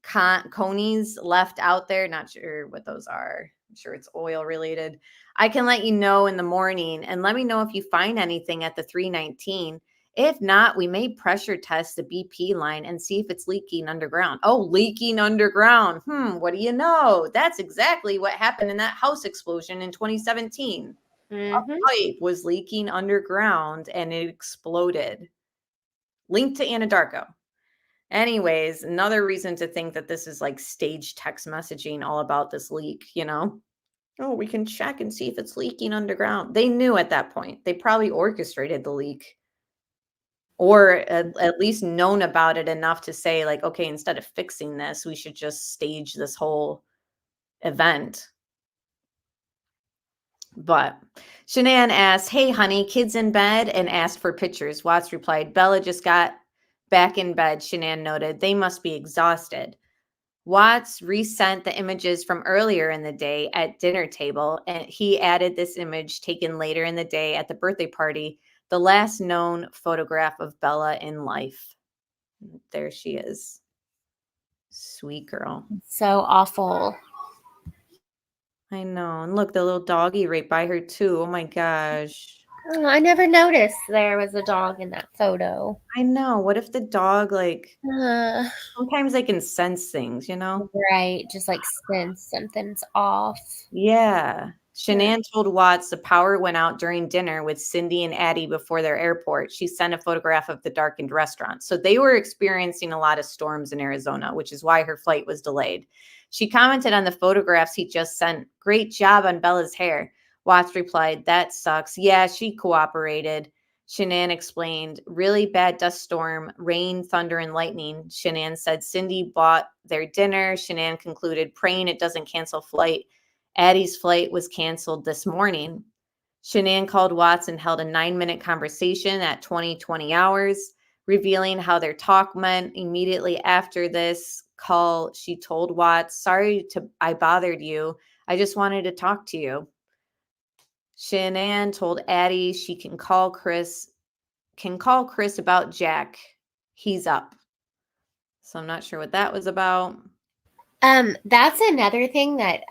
conies left out there. Not sure what those are. I'm sure it's oil related. I can let you know in the morning and let me know if you find anything at the 319. If not, we may pressure test the BP line and see if it's leaking underground. Oh, leaking underground. What do you know? That's exactly what happened in that house explosion in 2017. A pipe was leaking underground and it exploded. Linked to Anadarko. Anyways, another reason to think that this is like staged text messaging all about this leak, Oh, we can check and see if it's leaking underground. They knew at that point. They probably orchestrated the leak or at least known about it enough to say like, okay, instead of fixing this, we should just stage this whole event. But Shanann asked, hey, honey, kids in bed, and asked for pictures. Watts replied, Bella just got back in bed. Shanann noted, they must be exhausted. Watts resent the images from earlier in the day at dinner table, and he added this image taken later in the day at the birthday party, the last known photograph of Bella in life. There she is. Sweet girl. So awful. I know. And look, the little doggy right by her too. Oh my gosh. Oh, I never noticed there was a dog in that photo. I know. What if the dog sometimes they can sense things, Right. Just like sense something's off. Yeah. Shanann told Watts the power went out during dinner with Cindy and Addie before their airport. She sent a photograph of the darkened restaurant. So they were experiencing a lot of storms in Arizona, which is why her flight was delayed. She commented on the photographs he just sent. Great job on Bella's hair. Watts replied, that sucks. Yeah, she cooperated. Shanann explained, really bad dust storm, rain, thunder, and lightning. Shanann said Cindy bought their dinner. Shanann concluded, praying it doesn't cancel flight. Addie's flight was canceled this morning. Shanann called Watts and held a 9-minute conversation at 20 hours, revealing how their talk went. Immediately after this call, she told Watts, sorry I bothered you. I just wanted to talk to you. Shanann told Addie she can call Chris about Jack. He's up. So I'm not sure what that was about. That's another thing that,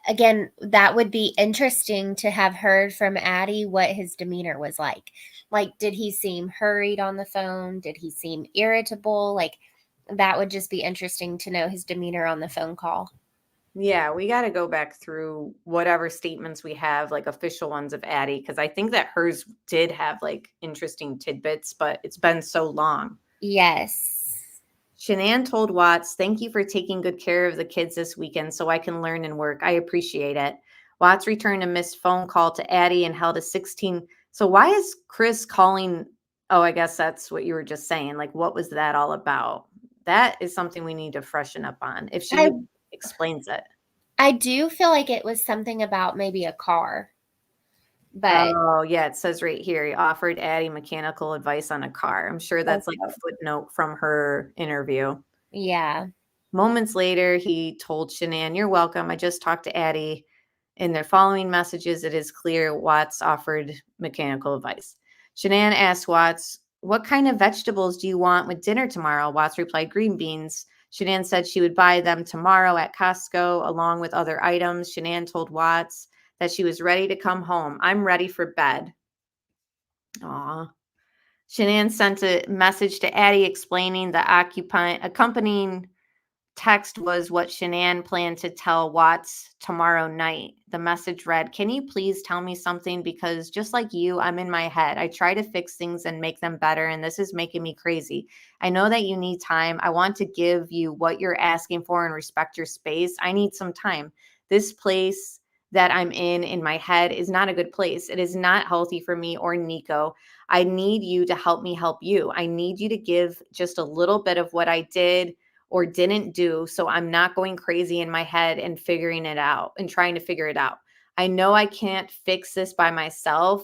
again, that would be interesting to have heard from Addie what his demeanor was like. Like, did he seem hurried on the phone? Did he seem irritable? Like, that would just be interesting to know his demeanor on the phone call. Yeah, we got to go back through whatever statements we have, like official ones of Addie, because I think that hers did have like interesting tidbits, but it's been so long. Yes. Shanann told Watts, thank you for taking good care of the kids this weekend so I can learn and work. I appreciate it. Watts returned a missed phone call to Addie and held a 16. So why is Chris calling? Oh, I guess that's what you were just saying. Like, what was that all about? That is something we need to freshen up on. If she explains it. I do feel like it was something about maybe a car. But oh, yeah, it says right here, he offered Addie mechanical advice on a car. I'm sure that's like a footnote from her interview. Yeah. Moments later, he told Shanann, you're welcome. I just talked to Addie. In their following messages, it is clear Watts offered mechanical advice. Shanann asked Watts, what kind of vegetables do you want with dinner tomorrow? Watts replied, green beans. Shanann said she would buy them tomorrow at Costco along with other items. Shanann told Watts that she was ready to come home. I'm ready for bed. Aw. Shanann sent a message to Addie explaining the accompanying text was what Shanann planned to tell Watts tomorrow night. The message read, can you please tell me something? Because just like you, I'm in my head. I try to fix things and make them better, and this is making me crazy. I know that you need time. I want to give you what you're asking for and respect your space. I need some time. This place that I'm in my head is not a good place. It is not healthy for me or Nico. I need you to help me help you. I need you to give just a little bit of what I did or didn't do, so I'm not going crazy in my head and figuring it out and trying to figure it out. I know I can't fix this by myself,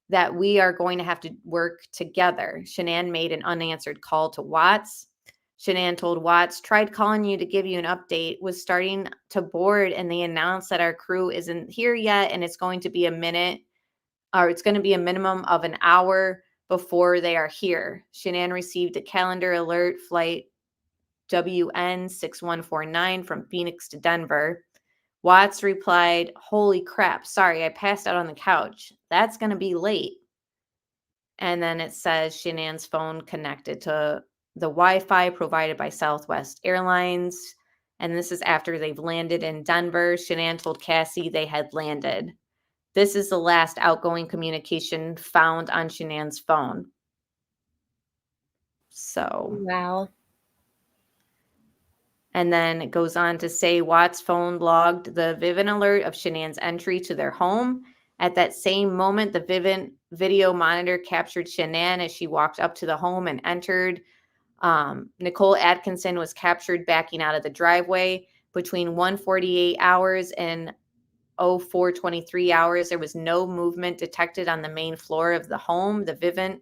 that we are going to have to work together. Shanann made an unanswered call to Watts. Shanann told Watts, tried calling you to give you an update, was starting to board, and they announced that our crew isn't here yet, and it's going to be a minimum of an hour before they are here. Shanann received a calendar alert, flight WN 6149 from Phoenix to Denver. Watts replied, holy crap, sorry, I passed out on the couch. That's going to be late. And then it says Shanann's phone connected to the Wi-Fi provided by Southwest Airlines. And this is after they've landed in Denver. Shanann told Cassie they had landed. This is the last outgoing communication found on Shanann's phone. So. Wow. And then it goes on to say Watts' phone logged the Vivint alert of Shanann's entry to their home. At that same moment, the Vivint video monitor captured Shanann as she walked up to the home and entered. Nicole Atkinson was captured backing out of the driveway. Between 1:48 hours and 04:23 hours, there was no movement detected on the main floor of the home. The Vivint,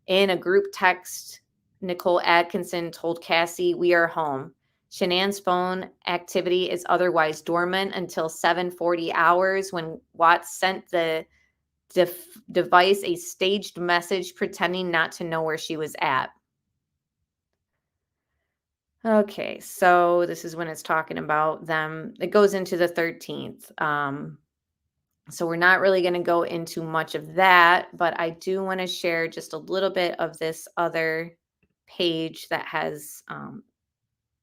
in a group text, Nicole Atkinson told Cassie, "We are home." Shanann's phone activity is otherwise dormant until 7:40 hours when Watts sent the device a staged message pretending not to know where she was at. Okay, so this is when it's talking about them. It goes into the 13th. So we're not really going to go into much of that, but I do want to share just a little bit of this other page that has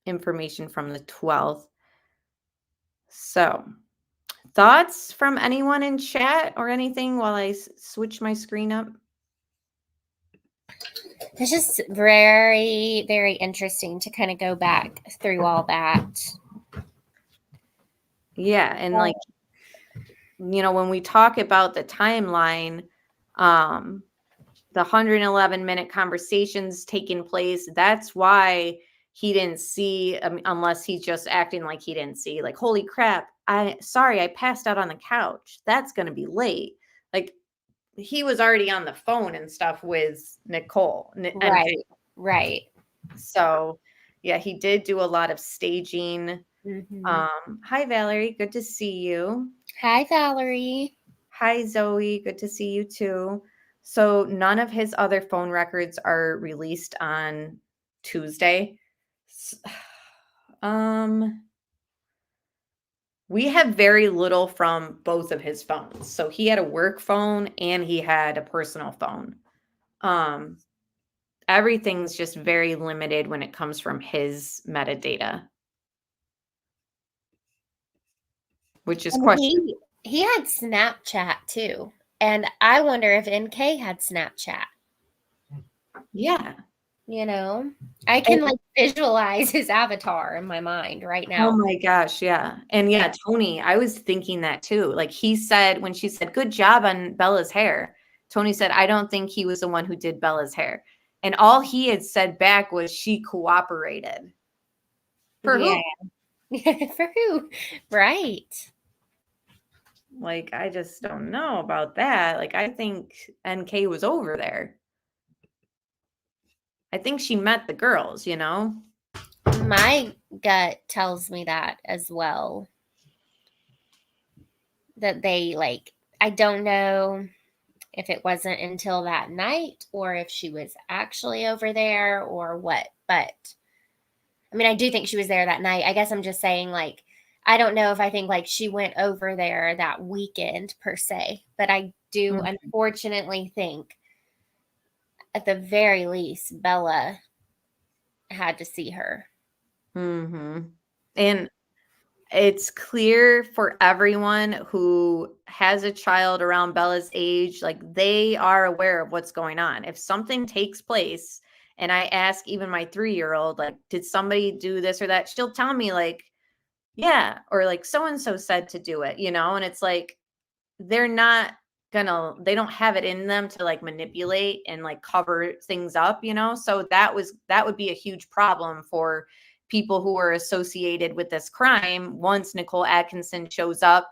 information from the 12th. So, thoughts from anyone in chat or anything while I switch my screen up? It's just very, very interesting to kind of go back through all that. Yeah, and like, when we talk about the timeline, the 111-minute conversations taking place, that's why he didn't see, unless he's just acting like he didn't see, like, holy crap, I passed out on the couch. That's going to be late. Like, he was already on the phone and stuff with Nicole. Right. So, yeah, he did do a lot of staging. Mm-hmm. Hi, Valerie. Good to see you. Hi, Valerie. Hi, Zoe. Good to see you too. So none of his other phone records are released on Tuesday. We have very little from both of his phones. So he had a work phone and he had a personal phone. Everything's just very limited when it comes from his metadata, which is questionable. He had Snapchat too. And I wonder if NK had Snapchat. Yeah. I can visualize his avatar in my mind right now. Oh my gosh, yeah. And yeah, Tony, I was thinking that too. Like he said, when she said, "Good job on Bella's hair," Tony said, "I don't think he was the one who did Bella's hair." And all he had said back was she cooperated. For who? For who? Right. Like, I just don't know about that. Like, I think NK was over there. I think she met the girls, My gut tells me that as well. That they I don't know if it wasn't until that night or if she was actually over there or what. But I mean, I do think she was there that night. I guess I'm just saying I don't know if I think she went over there that weekend per se, but I do unfortunately think at the very least Bella had to see her. Mm-hmm. And it's clear for everyone who has a child around Bella's age, they are aware of what's going on. If something takes place and I ask even my 3-year-old, did somebody do this or that? She'll tell me yeah, or so-and-so said to do it, and it's they're not they don't have it in them to manipulate and cover things up, so that would be a huge problem for people who are associated with this crime. Once Nicole Atkinson shows up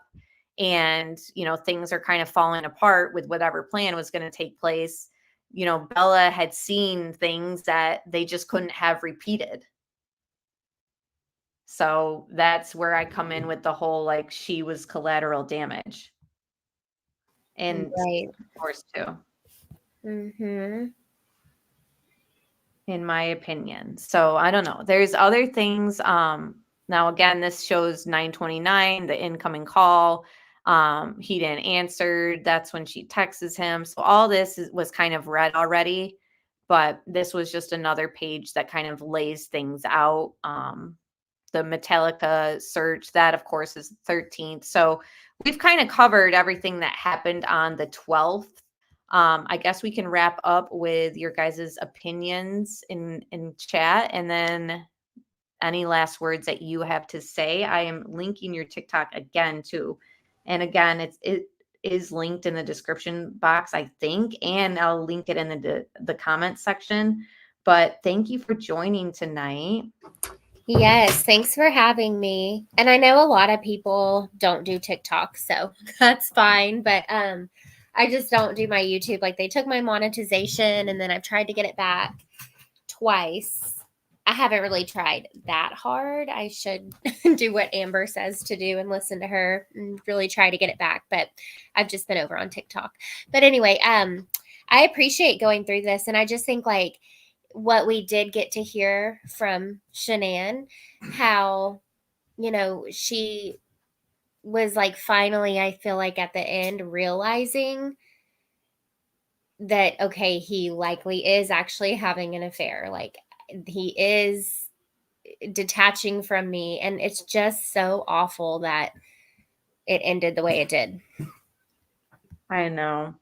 and, things are kind of falling apart with whatever plan was going to take place, Bella had seen things that they just couldn't have repeated. So that's where I come in with the whole, she was collateral damage. And of course too. Mm-hmm. In my opinion. So I don't know. There's other things. Now, again, this shows 9:29, the incoming call. He didn't answer. That's when she texts him. So all this was kind of read already, but this was just another page that kind of lays things out. The Metallica search, that of course is 13th. So we've kind of covered everything that happened on the 12th. I guess we can wrap up with your guys' opinions in chat, and then any last words that you have to say. I am linking your TikTok again too. And again, it is linked in the description box, I think, and I'll link it in the comment section. But thank you for joining tonight. Yes, thanks for having me. And I know a lot of people don't do TikTok, so that's fine. But I just don't do my YouTube. Like, they took my monetization, and then I've tried to get it back twice. I haven't really tried that hard. I should do what Amber says to do and listen to her and really try to get it back. But I've just been over on TikTok. But anyway, I appreciate going through this, and I just think, like, what we did get to hear from Shanann, how, she was like, finally, I feel like at the end realizing that, okay, he likely is actually having an affair. Like, he is detaching from me. And it's just so awful that it ended the way it did. I know.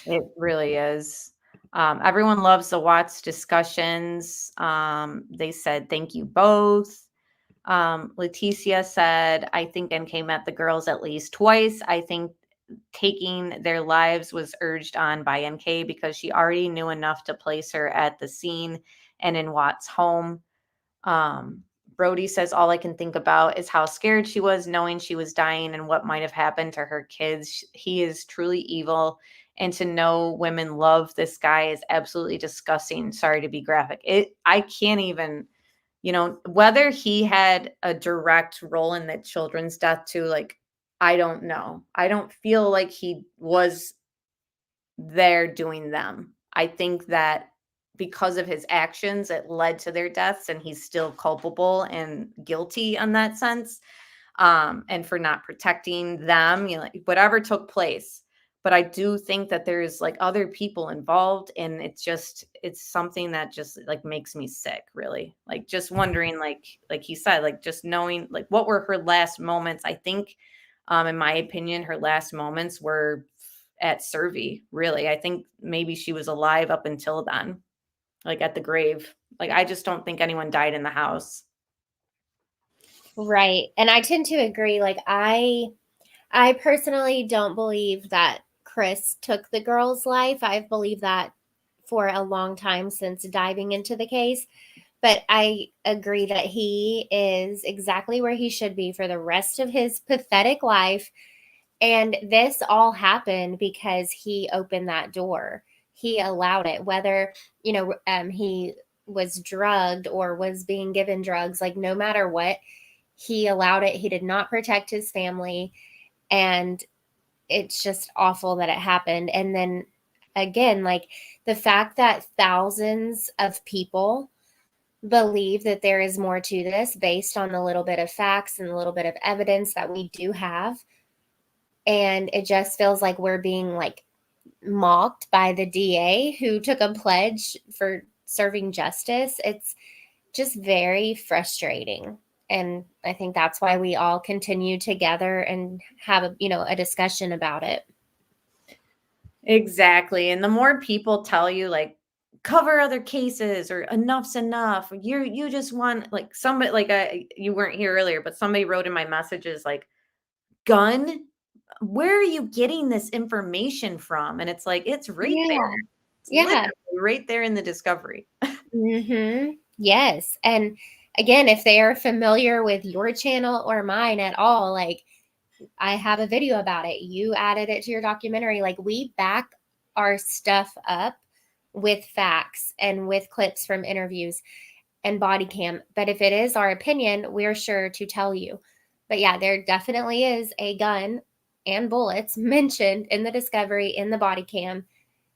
It really is. Everyone loves the Watts discussions. They said, thank you both. Leticia said, I think NK met the girls at least twice. I think taking their lives was urged on by NK because she already knew enough to place her at the scene and in Watts' home. Brody says, all I can think about is how scared she was knowing she was dying and what might have happened to her kids. He is truly evil. And to know women love this guy is absolutely disgusting. Sorry to be graphic. I can't even, whether he had a direct role in the children's death too, like, I don't know. I don't feel like he was there doing them. I think that because of his actions, it led to their deaths, and he's still culpable and guilty in that sense. And for not protecting them, whatever took place. But I do think that there's like other people involved, and it's something that just like makes me sick, really. Like, just wondering, like he said, like, just knowing, like, what were her last moments. I think, in my opinion, her last moments were at Servy, really. I think maybe she was alive up until then, like at the grave. Like, I just don't think anyone died in the house. Right. And I tend to agree. Like, I personally don't believe that Chris took the girl's life. I've believed that for a long time since diving into the case. But I agree that he is exactly where he should be for the rest of his pathetic life. And this all happened because he opened that door. He allowed it, whether, he was drugged or was being given drugs, like, no matter what, he allowed it. He did not protect his family. And it's just awful that it happened. And then again, like, the fact that thousands of people believe that there is more to this based on the little bit of facts and a little bit of evidence that we do have. And it just feels like we're being, like, mocked by the DA who took a pledge for serving justice. It's just very frustrating. And I think that's why we all continue together and have a discussion about it. Exactly. And the more people tell you, like, cover other cases or enough's enough, you just want, like, somebody, like, you weren't here earlier, but somebody wrote in my messages, like, gun, where are you getting this information from? And it's like, it's right there. It's literally right there in the discovery. Mm-hmm. Yes. And again, if they are familiar with your channel or mine at all, like, I have a video about it. You added it to your documentary. Like, we back our stuff up with facts and with clips from interviews and body cam. But if it is our opinion, we're sure to tell you. But yeah, there definitely is a gun and bullets mentioned in the discovery in the body cam.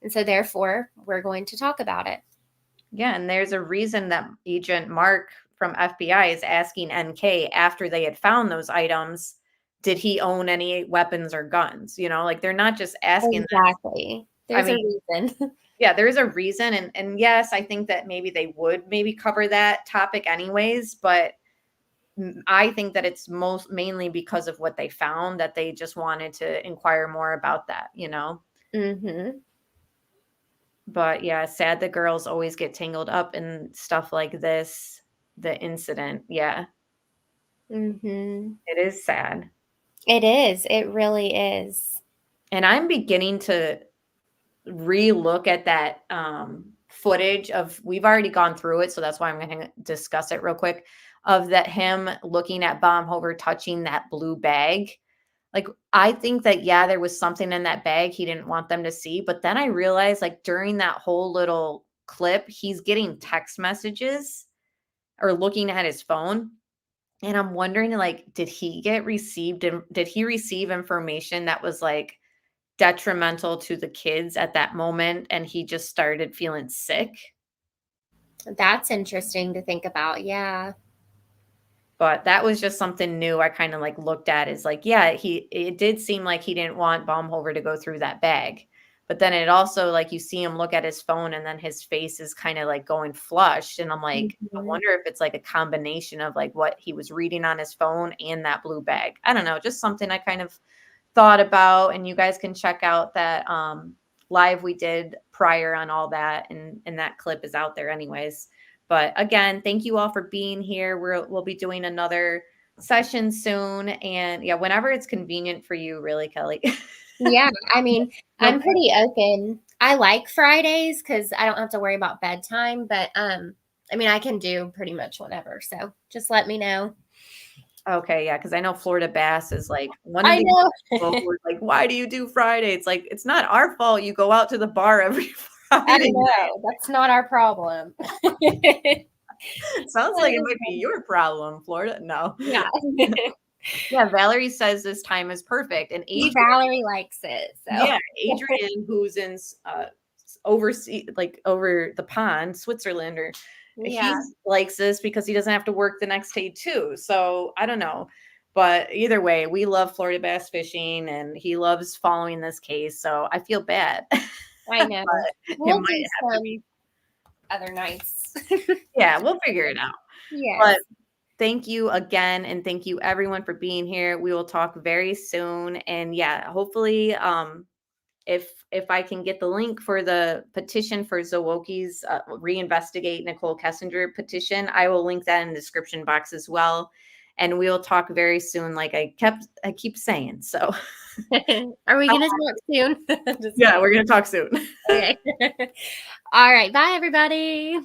And so therefore, we're going to talk about it. Yeah, and there's a reason that Agent Mark from FBI is asking NK after they had found those items did he own any weapons or guns? You know, like they're not just asking Exactly. There's a reason. Yeah, there is a reason. And yes, I think that maybe they would maybe cover that topic anyways, but I think that it's mainly because of what they found that they just wanted to inquire more about that, you know? Mm-hmm. But yeah, sad that girls always get tangled up in stuff like this, the incident. Yeah. Mm-hmm. It is sad. It is. It really is. And I'm beginning to re-look at that footage of, we've already gone through it, so that's why I'm going to discuss it real quick, of that him looking at Baumhover touching that blue bag. Like, I think that, yeah, there was something in that bag he didn't want them to see. But then I realized, like, during that whole little clip, he's getting text messages or looking at his phone. And I'm wondering, like, did he receive information that was like detrimental to the kids at that moment? And he just started feeling sick. That's interesting to think about. Yeah. But that was just something new I kind of like looked at, is like, yeah, it did seem like he didn't want Baumhover to go through that bag. But then it also, like, you see him look at his phone and then his face is kind of like going flushed. And I'm like, I wonder if it's like a combination of like what he was reading on his phone and that blue bag. I don't know, just something I kind of thought about. And you guys can check out that live we did prior on all that. And that clip is out there anyways. But again, thank you all for being here. We'll be doing another session soon. And yeah, whenever it's convenient for you, really, Kelly. Yeah, I mean, I'm pretty open. I like Fridays because I don't have to worry about bedtime. But I mean, I can do pretty much whatever. So just let me know. Okay, yeah, because I know Florida Bass is like one of I the know. people who are like, why do you do Friday? It's like, it's not our fault. You go out to the bar every Friday. I know. That's not our problem. Sounds like it might be your problem, Florida. No. Yeah. Yeah, Valerie says this time is perfect. And Adrian, Valerie likes it. So yeah, Adrian, who's in overseas, like over the pond, Switzerland, or yeah. he likes this because he doesn't have to work the next day too. So I don't know. But either way, we love Florida bass fishing and he loves following this case. So I feel bad. I know. We'll do some other nights. Yeah, we'll figure it out. Yes. But thank you again. And thank you everyone for being here. We will talk very soon. And yeah, hopefully if I can get the link for the petition for Zawoki's reinvestigate Nicole Kessinger petition, I will link that in the description box as well. And we'll talk very soon, like I keep saying. So are we gonna talk soon? Yeah, we're gonna talk soon. Okay. All right, bye everybody.